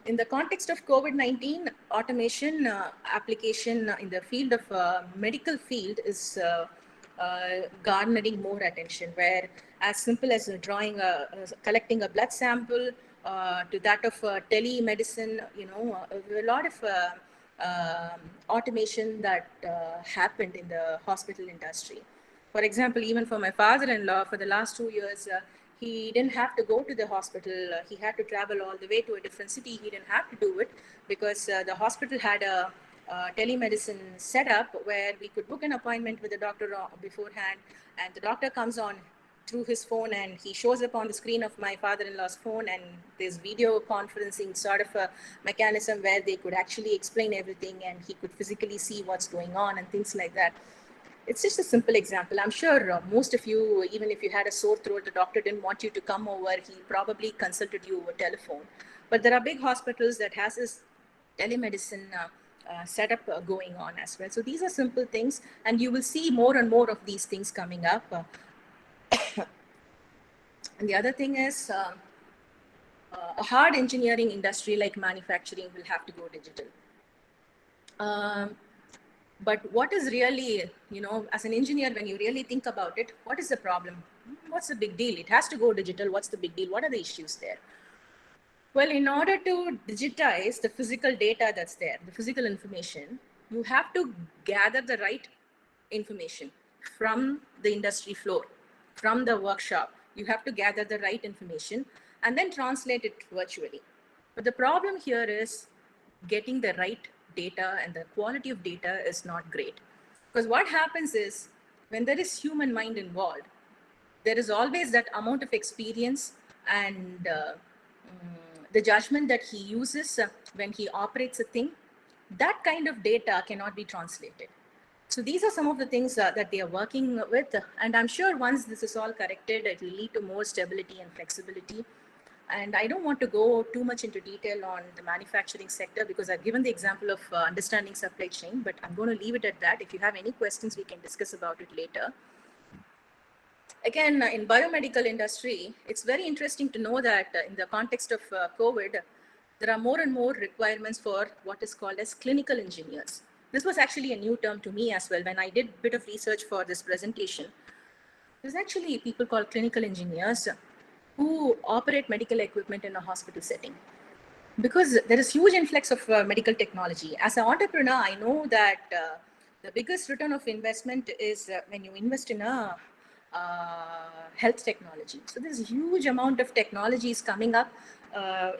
in the context of COVID-19, automation application in the field of medical field is garnering more attention, where as simple as collecting a blood sample to that of telemedicine, a lot of automation that happened in the hospital industry. For example, even for my father-in-law, for the last 2 years, he didn't have to go to the hospital. He had to travel all the way to a different city. He didn't have to do it because the hospital had a telemedicine setup where we could book an appointment with the doctor beforehand, and the doctor comes on through his phone and he shows up on the screen of my father-in-law's phone, and there's video conferencing sort of a mechanism where they could actually explain everything and he could physically see what's going on and things like that. It's just a simple example. I'm sure most of you, even if you had a sore throat, the doctor didn't want you to come over, he probably consulted you over telephone. But there are big hospitals that has this telemedicine setup going on as well. So these are simple things, and you will see more and more of these things coming up. And the other thing is a hard engineering industry like manufacturing will have to go digital. But what is really, as an engineer, when you really think about it, what is the problem? What's the big deal? It has to go digital. What's the big deal? What are the issues there? Well, in order to digitize the physical data that's there, the physical information, you have to gather the right information from the industry floor, from the workshop. You have to gather the right information and then translate it virtually. But the problem here is getting the right data, and the quality of data is not great. Because what happens is, when there is human mind involved, there is always that amount of experience and the judgment that he uses when he operates a thing. That kind of data cannot be translated. So these are some of the things that they are working with. And I'm sure once this is all corrected, it will lead to more stability and flexibility. And I don't want to go too much into detail on the manufacturing sector because I've given the example of understanding supply chain, but I'm going to leave it at that. If you have any questions, we can discuss about it later. Again, in biomedical industry, it's very interesting to know that in the context of COVID, there are more and more requirements for what is called as clinical engineers. This was actually a new term to me as well. When I did a bit of research for this presentation, there's actually people called clinical engineers who operate medical equipment in a hospital setting. Because there is huge influx of medical technology. As an entrepreneur, I know that the biggest return of investment is when you invest in a health technology. So there's a huge amount of technologies coming up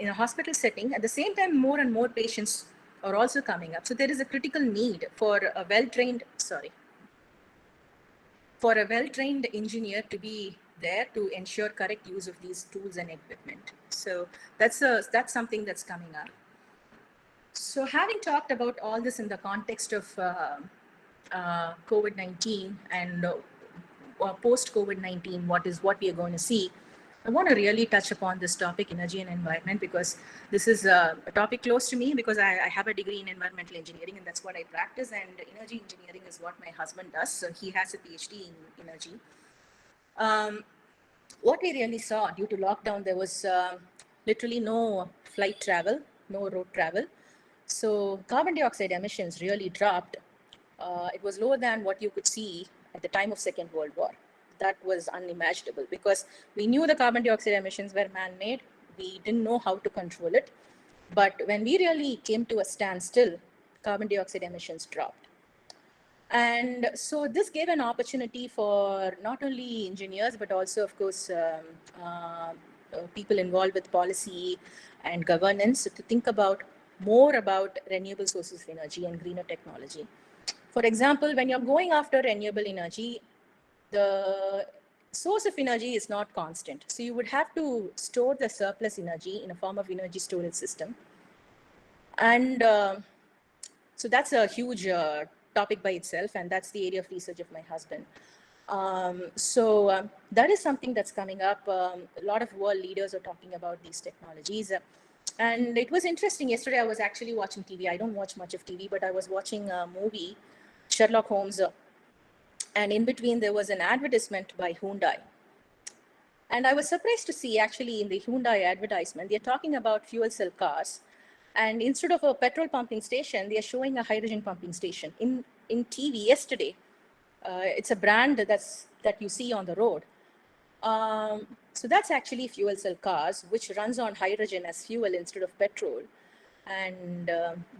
in a hospital setting. At the same time, more and more patients are also coming up. So there is a critical need for a well-trained engineer to be there to ensure correct use of these tools and equipment. So that's something that's coming up. So having talked about all this in the context of COVID-19 and post-COVID-19, what we are going to see, I want to really touch upon this topic, energy and environment, because this is a topic close to me because I have a degree in environmental engineering and that's what I practice, and energy engineering is what my husband does. So he has a PhD in energy. What we really saw due to lockdown, there was literally no flight travel, no road travel. So carbon dioxide emissions really dropped. It was lower than what you could see at the time of Second World War. That was unimaginable because we knew the carbon dioxide emissions were man-made. We didn't know how to control it. But when we really came to a standstill, carbon dioxide emissions dropped. And so this gave an opportunity for not only engineers, but also, of course, people involved with policy and governance to think more about renewable sources of energy and greener technology. For example, when you're going after renewable energy, the source of energy is not constant. So you would have to store the surplus energy in a form of energy storage system. And so that's a huge topic by itself, and that's the area of research of my husband. That is something that's coming up. A lot of world leaders are talking about these technologies. And it was interesting. Yesterday, I was actually watching TV. I don't watch much of TV, but I was watching a movie, Sherlock Holmes. And in between, there was an advertisement by Hyundai. And I was surprised to see actually in the Hyundai advertisement, they're talking about fuel cell cars. And instead of a petrol pumping station, they are showing a hydrogen pumping station. In TV yesterday, it's a brand that you see on the road. So that's actually fuel cell cars, which runs on hydrogen as fuel instead of petrol. And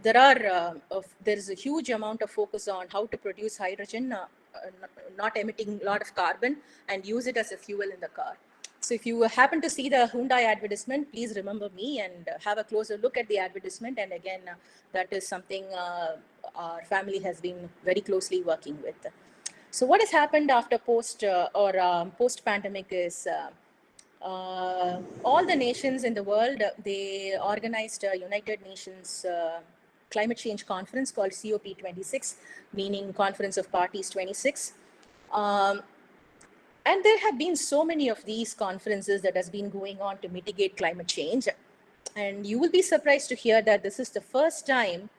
there is a huge amount of focus on how to produce hydrogen, not emitting a lot of carbon, and use it as a fuel in the car. So if you happen to see the Hyundai advertisement, please remember me and have a closer look at the advertisement. And again, that is something our family has been very closely working with. So what has happened after post-pandemic is all the nations in the world, they organized a United Nations climate change conference called COP26, meaning Conference of Parties 26. And there have been so many of these conferences that has been going on to mitigate climate change. And you will be surprised to hear that this is the first time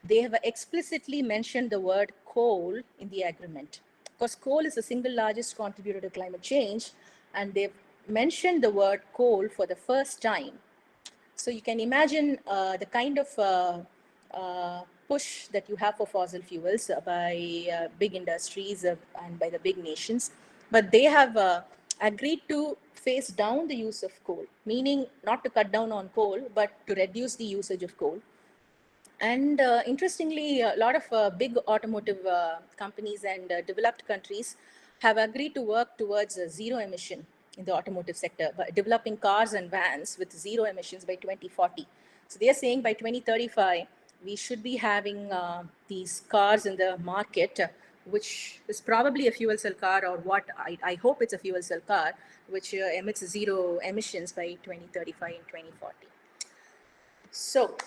they have explicitly mentioned the word coal in the agreement. Because coal is the single largest contributor to climate change, and they've mentioned the word coal for the first time. So you can imagine the kind of push that you have for fossil fuels by big industries and by the big nations. But they have agreed to phase down the use of coal, meaning not to cut down on coal, but to reduce the usage of coal. And interestingly, a lot of big automotive companies and developed countries have agreed to work towards zero emission in the automotive sector, by developing cars and vans with zero emissions by 2040. So they are saying by 2035, we should be having these cars in the market, which is probably a fuel cell car, or what I hope it's a fuel cell car, which emits zero emissions by 2035 and 2040. So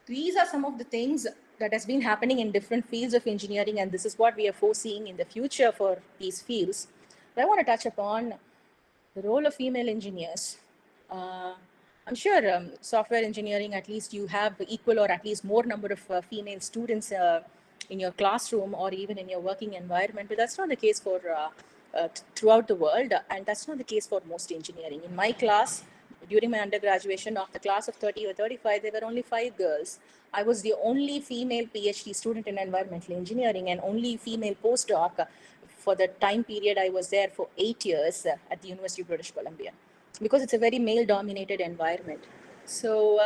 these are some of the things that has been happening in different fields of engineering, and this is what we are foreseeing in the future for these fields. But I want to touch upon the role of female engineers. I'm sure software engineering, at least you have equal or at least more number of female students in your classroom or even in your working environment, but that's not the case for throughout the world, and that's not the case for most engineering. In my class, during my undergraduation, of the class of 30 or 35, there were only 5 girls. I was the only female PhD student in environmental engineering and only female postdoc for the time period I was there for 8 years at the University of British Columbia, because it's a very male-dominated environment. So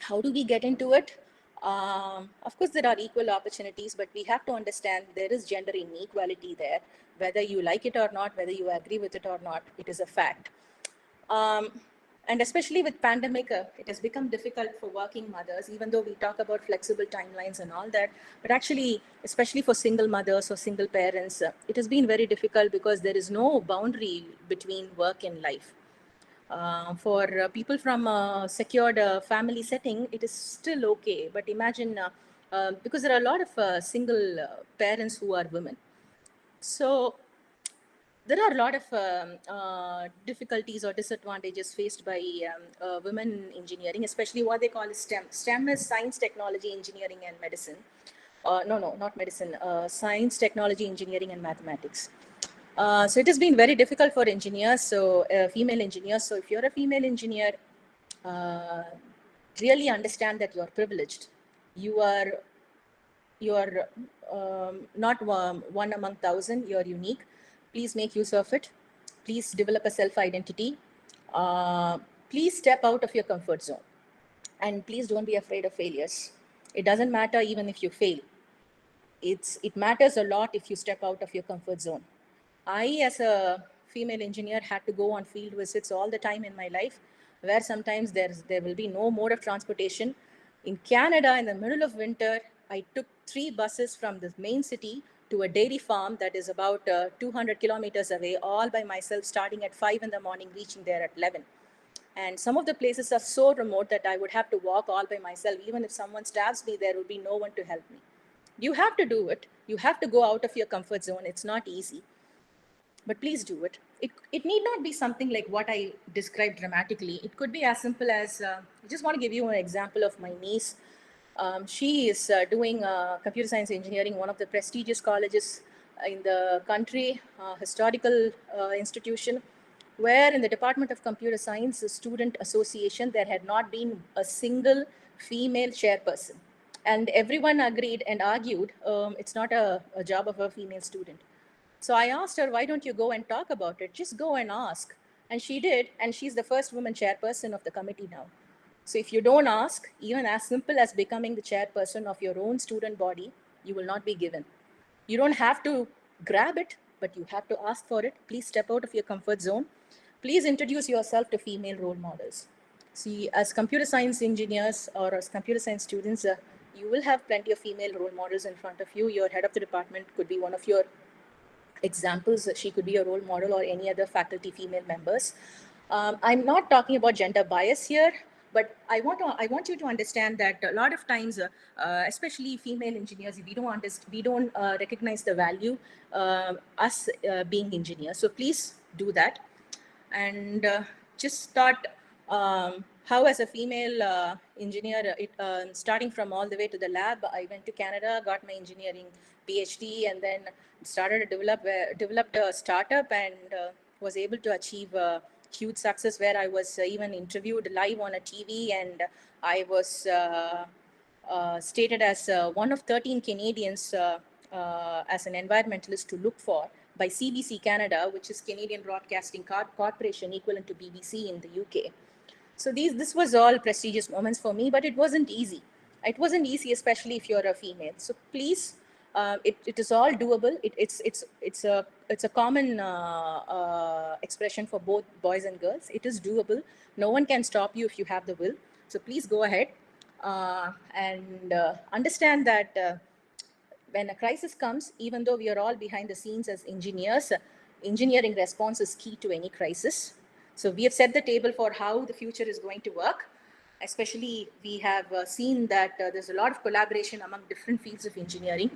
how do we get into it? Of course, there are equal opportunities, but we have to understand there is gender inequality there. Whether you like it or not, whether you agree with it or not, it is a fact. And especially with pandemic, it has become difficult for working mothers, even though we talk about flexible timelines and all that. But actually, especially for single mothers or single parents, it has been very difficult because there is no boundary between work and life. For people from a secured family setting, it is still okay. But imagine, because there are a lot of single parents who are women. So there are a lot of difficulties or disadvantages faced by women engineering, especially what they call STEM. STEM is science, technology, engineering, and medicine. No, not medicine. Science, technology, engineering, and mathematics. So it has been very difficult for engineers, so female engineers. So if you're a female engineer, really understand that you're privileged. You are not one among thousand. You're unique. Please make use of it. Please develop a self-identity. Please step out of your comfort zone. And please don't be afraid of failures. It doesn't matter even if you fail. It matters a lot if you step out of your comfort zone. I, as a female engineer, had to go on field visits all the time in my life, where sometimes there will be no mode of transportation. In Canada, in the middle of winter, I took 3 buses from the main city to a dairy farm that is about 200 kilometers away, all by myself, starting at 5 in the morning, reaching there at 11. And some of the places are so remote that I would have to walk all by myself. Even if someone stabs me, there would be no one to help me. You have to do it. You have to go out of your comfort zone. It's not easy, but please do it. It need not be something like what I described dramatically. It could be as simple as, I just want to give you an example of my niece. She is doing computer science engineering, one of the prestigious colleges in the country, historical institution, where in the Department of Computer Science Student Association, there had not been a single female chairperson. And everyone agreed and argued it's not a job of a female student. So I asked her, why don't you go and talk about it? Just go and ask. And she did, and she's the first woman chairperson of the committee now. So if you don't ask, even as simple as becoming the chairperson of your own student body, you will not be given. You don't have to grab it, but you have to ask for it. Please step out of your comfort zone. Please introduce yourself to female role models. See, as computer science engineers or as computer science students, you will have plenty of female role models in front of you. Your head of the department could be one of your examples. She could be a role model, or any other faculty female members. I'm not talking about gender bias here, but I want you to understand that a lot of times, especially female engineers, we don't recognize the value us being engineers. So please do that, and just start. How as a female engineer, starting from all the way to the lab, I went to Canada, got my engineering PhD, and then started to developed a startup, and was able to achieve huge success, where I was even interviewed live on a TV, and I was stated as one of 13 Canadians as an environmentalist to look for by CBC Canada, which is Canadian Broadcasting Corporation, equivalent to BBC in the UK. So this was all prestigious moments for me, but it wasn't easy. It wasn't easy, especially if you're a female. So please, it is all doable. It's a common expression for both boys and girls. It is doable. No one can stop you if you have the will. So please go ahead and understand that when a crisis comes, even though we are all behind the scenes as engineers, engineering response is key to any crisis. So we have set the table for how the future is going to work. Especially, we have seen that there's a lot of collaboration among different fields of engineering.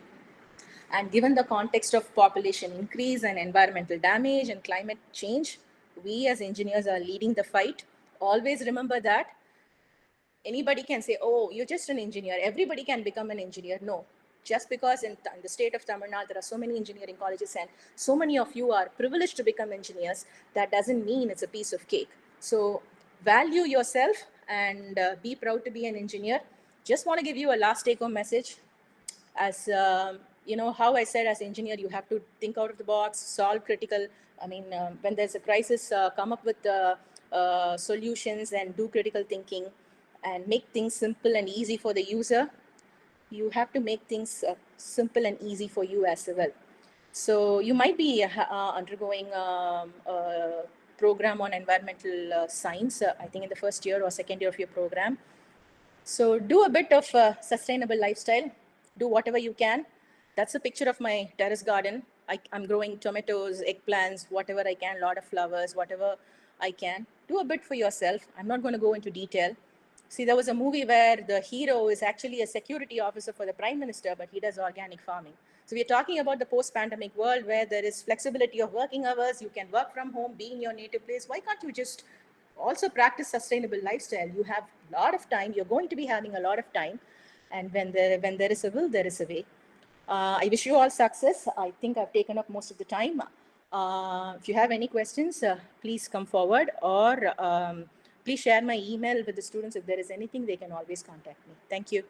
And given the context of population increase and environmental damage and climate change, we as engineers are leading the fight. Always remember that. Anybody can say, oh, you're just an engineer. Everybody can become an engineer. No. Just because in the state of Tamil Nadu, there are so many engineering colleges and so many of you are privileged to become engineers, that doesn't mean it's a piece of cake. So value yourself and be proud to be an engineer. Just want to give you a last take-home message. As how I said, as engineer, you have to think out of the box, solve critical. When there's a crisis, come up with solutions and do critical thinking and make things simple and easy for the user. You have to make things simple and easy for you as well. So you might be undergoing a program on environmental science, I think in the first year or second year of your program. So do a bit of sustainable lifestyle. Do whatever you can. That's a picture of my terrace garden. I'm growing tomatoes, eggplants, whatever I can, a lot of flowers, whatever I can. Do a bit for yourself. I'm not going to go into detail. See, there was a movie where the hero is actually a security officer for the prime minister, but he does organic farming. So we're talking about the post-pandemic world where there is flexibility of working hours. You can work from home, be in your native place. Why can't you just also practice sustainable lifestyle? You have a lot of time. You're going to be having a lot of time. And when there is a will, there is a way. I wish you all success. I think I've taken up most of the time. If you have any questions, please come forward, or please share my email with the students. If there is anything, they can always contact me. Thank you.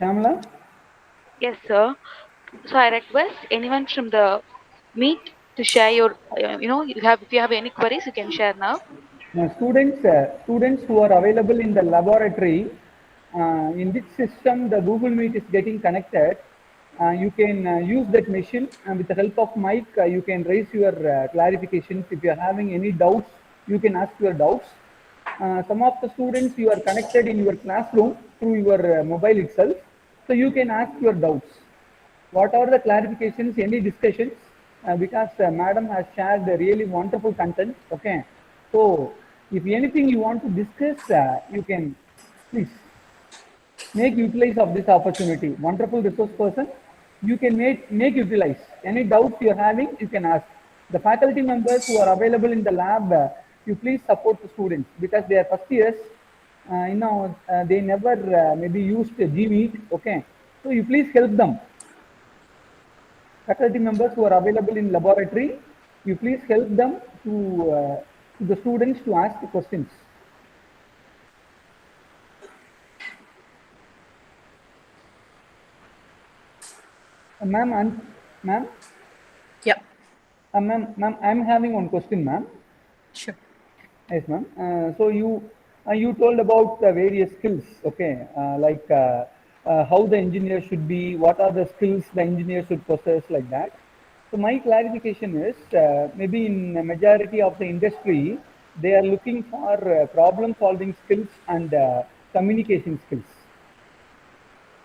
Shamala? Yes, sir. So I request anyone from the meet to share your, if you have any queries, you can share now. Now, students who are available in the laboratory, in which system the Google Meet is getting connected, you can use that machine, and with the help of mic, you can raise your clarifications. If you are having any doubts, you can ask your doubts. Some of the students you are connected in your classroom through your mobile itself, so you can ask your doubts. What are the clarifications, any discussions? Because madam has shared a really wonderful content. Okay, so if anything you want to discuss, you can please make utilize of this opportunity. Wonderful resource person, you can make utilize. Any doubts you are having, you can ask. The faculty members who are available in the lab, you please support the students because they are first years. They never maybe used GMeet. Okay, so you please help them. Faculty members who are available in laboratory, you please help them to the students to ask the questions. Ma'am, Yeah, ma'am, I'm having one question, ma'am. sure. Yes, ma'am. So you told about the various skills, okay? How the engineer should be, what are the skills the engineer should possess, like that. So my clarification is, maybe in a majority of the industry, they are looking for problem-solving skills and communication skills.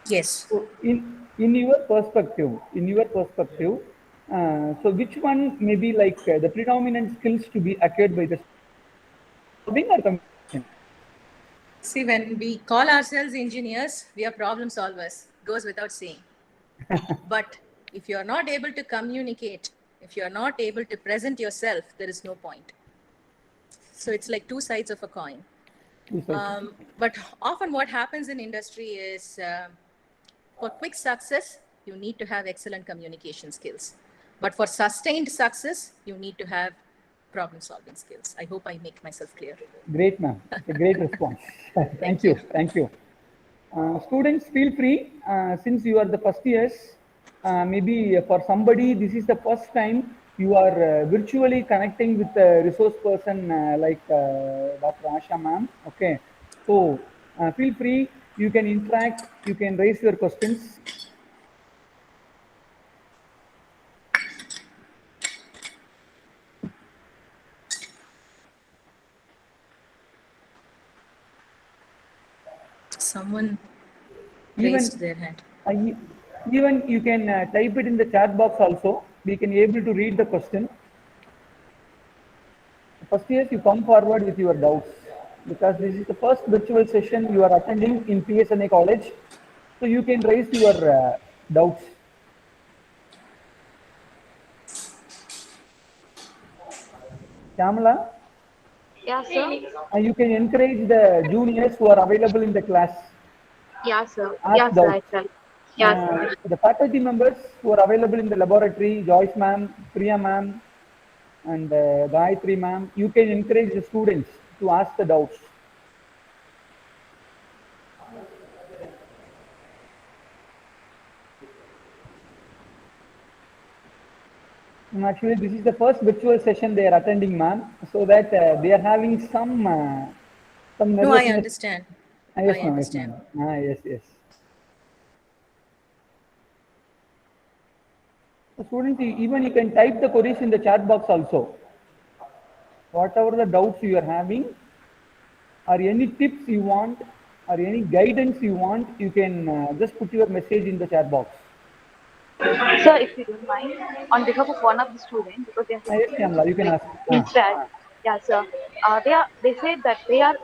Yes. So in your perspective, so which one may be like the predominant skills to be acquired by the solving or communication? See, when we call ourselves engineers, we are problem solvers, goes without saying. But if you are not able to communicate, if you are not able to present yourself, there is no point. So it's like two sides of a coin. But often what happens in industry is for quick success, you need to have excellent communication skills. But for sustained success, you need to have problem solving skills. I hope I make myself clear. Great, ma'am. It's a great response. Thank Thank you. you. Thank you. Students, feel free. Since you are the first years, maybe for somebody, this is the first time you are virtually connecting with a resource person like Dr. Asha, ma'am. Okay. So feel free. You can interact. You can raise your questions. Someone raised Even their hand. uh, e- even you can type it in the chat box also. We can able to read the question. First years, you come forward with your doubts because this is the first virtual session you are attending in PSNA college. So you can raise your doubts. Kamala, Yeah, sir. you can encourage the juniors who are available in the class. Yeah, sir. Ask Yeah, sir. I doubts. try. Yeah, sir. The faculty members who are available in the laboratory, Joyce ma'am, Priya ma'am, and Gayatri ma'am, you can encourage the students to ask the doubts. Actually, this is the first virtual session they are attending, ma'am, so that they are having some No, I nervousness. understand. Yes, I ma'am. Yes, understand. ma'am. Yes, yes. So students, even you can type the queries in the chat box also. Whatever the doubts you are having, or any tips you want, or any guidance you want, you can just put your message in the chat box. Sir, if you don't mind, on behalf of one of the students, because they are Yes, hesitating Kamala, you to can like ask. interact. Yeah, sir. They said that they are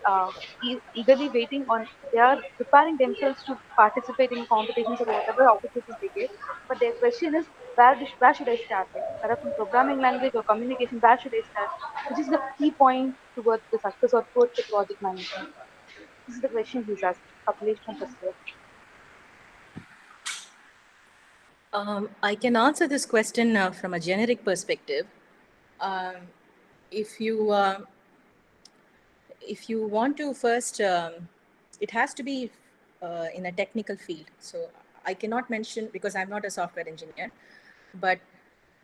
eagerly waiting on. They are preparing themselves to participate in competitions or whatever opportunities they get. But their question is, where should I start? Like, whether from programming language or communication, where should I start? Which is the key point towards the success or towards the project management? This is the question he's asked. Akhilesh from first year. I can answer this question from a generic perspective. Um, if you if you want to first, it has to be in a technical field. So I cannot mention because I'm not a software engineer, but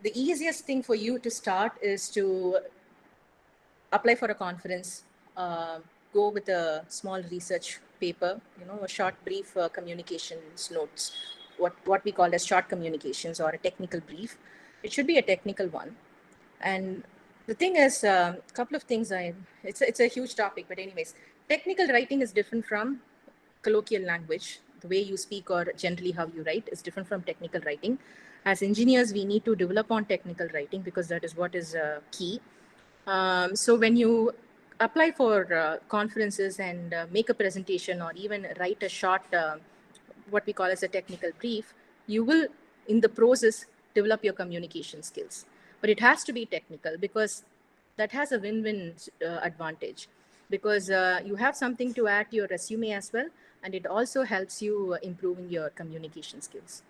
the easiest thing for you to start is to apply for a conference, go with a small research paper, a short brief communications notes, what we call as short communications or a technical brief. It should be a technical one. And the thing is, a couple of things. It's a huge topic, but anyways, technical writing is different from colloquial language. The way you speak or generally how you write is different from technical writing. As engineers, we need to develop on technical writing because that is what is key. So when you apply for conferences and make a presentation or even write a short, what we call as a technical brief, you will, in the process, develop your communication skills. But it has to be technical because that has a win-win advantage, because you have something to add to your resume as well, and it also helps you improving your communication skills.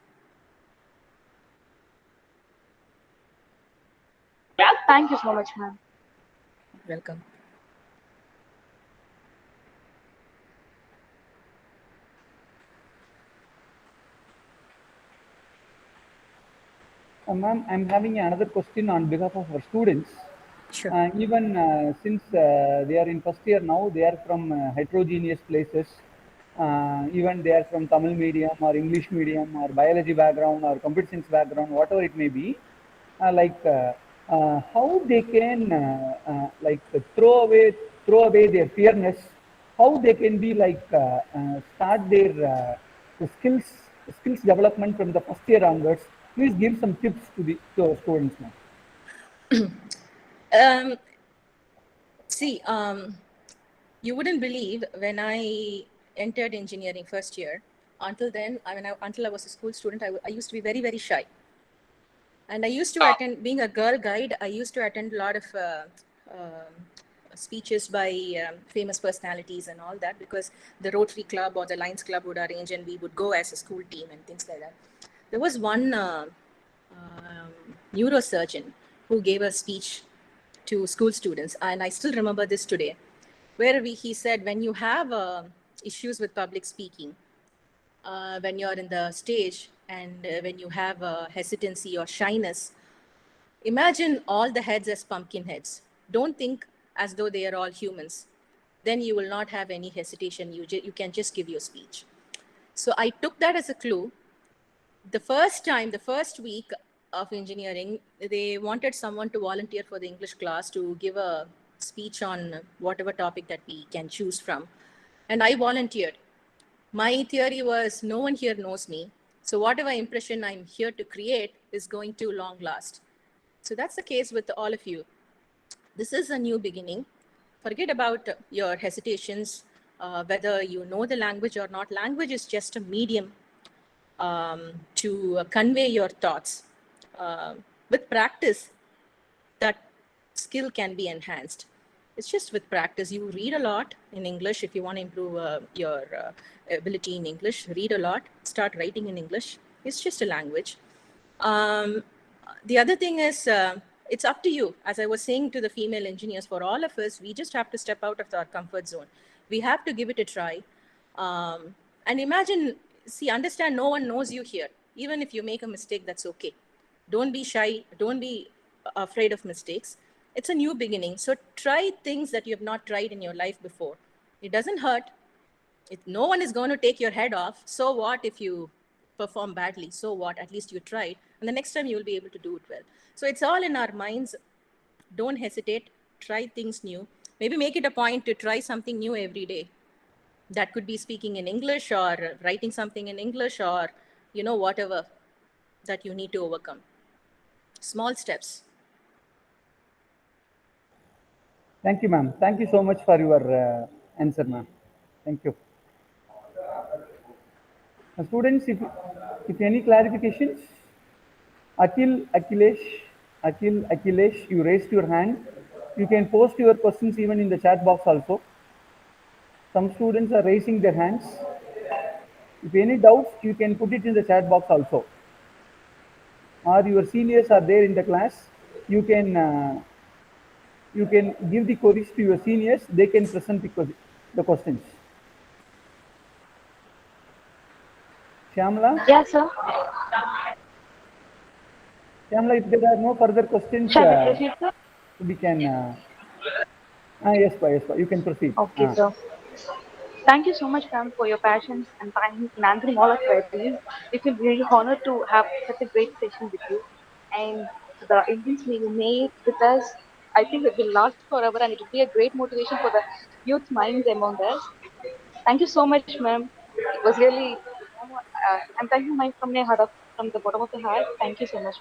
Thank you so much, ma'am. Welcome. Ma'am, I'm having another question on behalf of our students. Sure. Even since they are in first year now, they are from heterogeneous places. Even they are from Tamil medium or English medium or biology background or computer science background, whatever it may be. How they can throw away their fearness, how they can be start their skills development from the first year onwards. Please give some tips to our students now. See, you wouldn't believe when I entered engineering first year. Until then, until I was a school student, I used to be very, very shy. And I used to attend, being a girl guide, I used to attend a lot of speeches by famous personalities and all that, because the Rotary Club or the Lions Club would arrange and we would go as a school team and things like that. There was one neurosurgeon who gave a speech to school students, and I still remember this today, where he said, when you have issues with public speaking, when you're in the stage and when you have hesitancy or shyness, imagine all the heads as pumpkin heads. Don't think as though they are all humans. Then you will not have any hesitation. You can just give your speech. So I took that as a clue. The first week of engineering, they wanted someone to volunteer for the English class to give a speech on whatever topic that we can choose from. And I volunteered. My theory was, no one here knows me. So whatever impression I'm here to create is going to long last. So that's the case with all of you. This is a new beginning. Forget about your hesitations, whether you know the language or not. Language is just a medium to convey your thoughts. With practice, that skill can be enhanced. It's just with practice. You read a lot in English. If you want to improve your ability in English, read a lot, start writing in English. It's just a language. The other thing is, it's up to you. As I was saying to the female engineers, for all of us, we just have to step out of our comfort zone. We have to give it a try. And imagine, understand, no one knows you here. Even if you make a mistake, that's okay. Don't be shy. Don't be afraid of mistakes. It's a new beginning. So try things that you have not tried in your life before. It doesn't hurt. No one is going to take your head off. So what if you perform badly? So what? At least you tried. And the next time you will be able to do it well. So it's all in our minds. Don't hesitate. Try things new. Maybe make it a point to try something new every day. That could be speaking in English or writing something in English or, whatever that you need to overcome. Small steps. Thank you, ma'am. Thank you so much for your answer, ma'am. Thank you. Students, if any clarifications, Akhilesh, you raised your hand. You can post your questions even in the chat box also. Some students are raising their hands. If any doubts, you can put it in the chat box also. Or your seniors are there in the class. You can give the queries to your seniors. They can present the questions. Shyamla? Yes, sir. Shyamla, if there are no further questions, Shall we proceed, sir? we can. Yes, yes, you can proceed. Okay, sir. Thank you so much, ma'am, for your passion and time in answering all our queries. We feel really honored to have such a great session with you. And the engagement you made with us, I think it will last forever and it will be a great motivation for the youth minds among us. Thank you so much, ma'am. It was really, I'm thanking my from my heart, from the bottom of the heart. Thank you so much.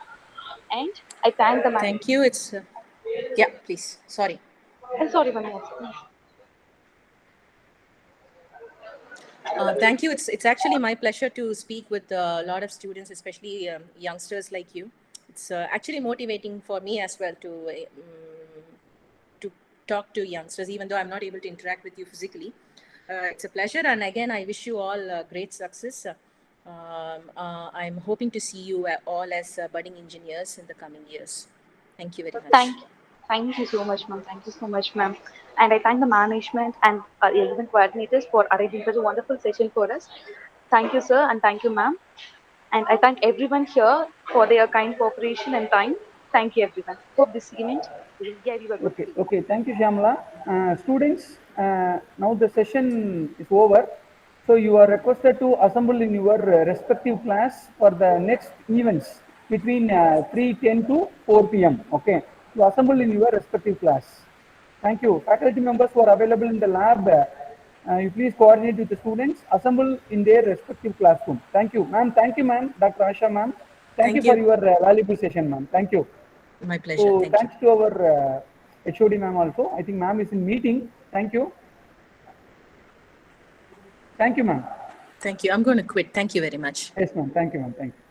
And I thank the man. Thank you. It's yeah, please. Sorry. Sorry, ma'am. Thank you. It's actually my pleasure to speak with a lot of students, especially youngsters like you. It's actually motivating for me as well to talk to youngsters, even though I'm not able to interact with you physically. It's a pleasure, and again, I wish you all great success. I'm hoping to see you all as budding engineers in the coming years. Thank you very much. Thank you so much, ma'am. Thank you so much, ma'am. And I thank the management and our event coordinators for arranging such a wonderful session for us. Thank you, sir, and thank you, ma'am. And I thank everyone here for their kind cooperation and time. Thank you, everyone. Hope this event will give you a good Okay, feedback. okay. Thank you, Shyamla. Students, now the session is over. So you are requested to assemble in your respective class for the next events between 3:10 to 4 p.m. Okay, you assemble in your respective class. Thank you. Faculty members who are available in the lab, you please coordinate with the students, assemble in their respective classroom. Thank you, ma'am. Thank you, ma'am. Dr. Asha, ma'am. Thank you Thank for you. your valuable session, ma'am. Thank you. My pleasure. So Thank you. thanks to our HOD ma'am also. I think ma'am is in meeting. Thank you. Thank you, ma'am. Thank you. I'm going to quit. Thank you very much. Yes, ma'am. Thank you, ma'am. Thank you.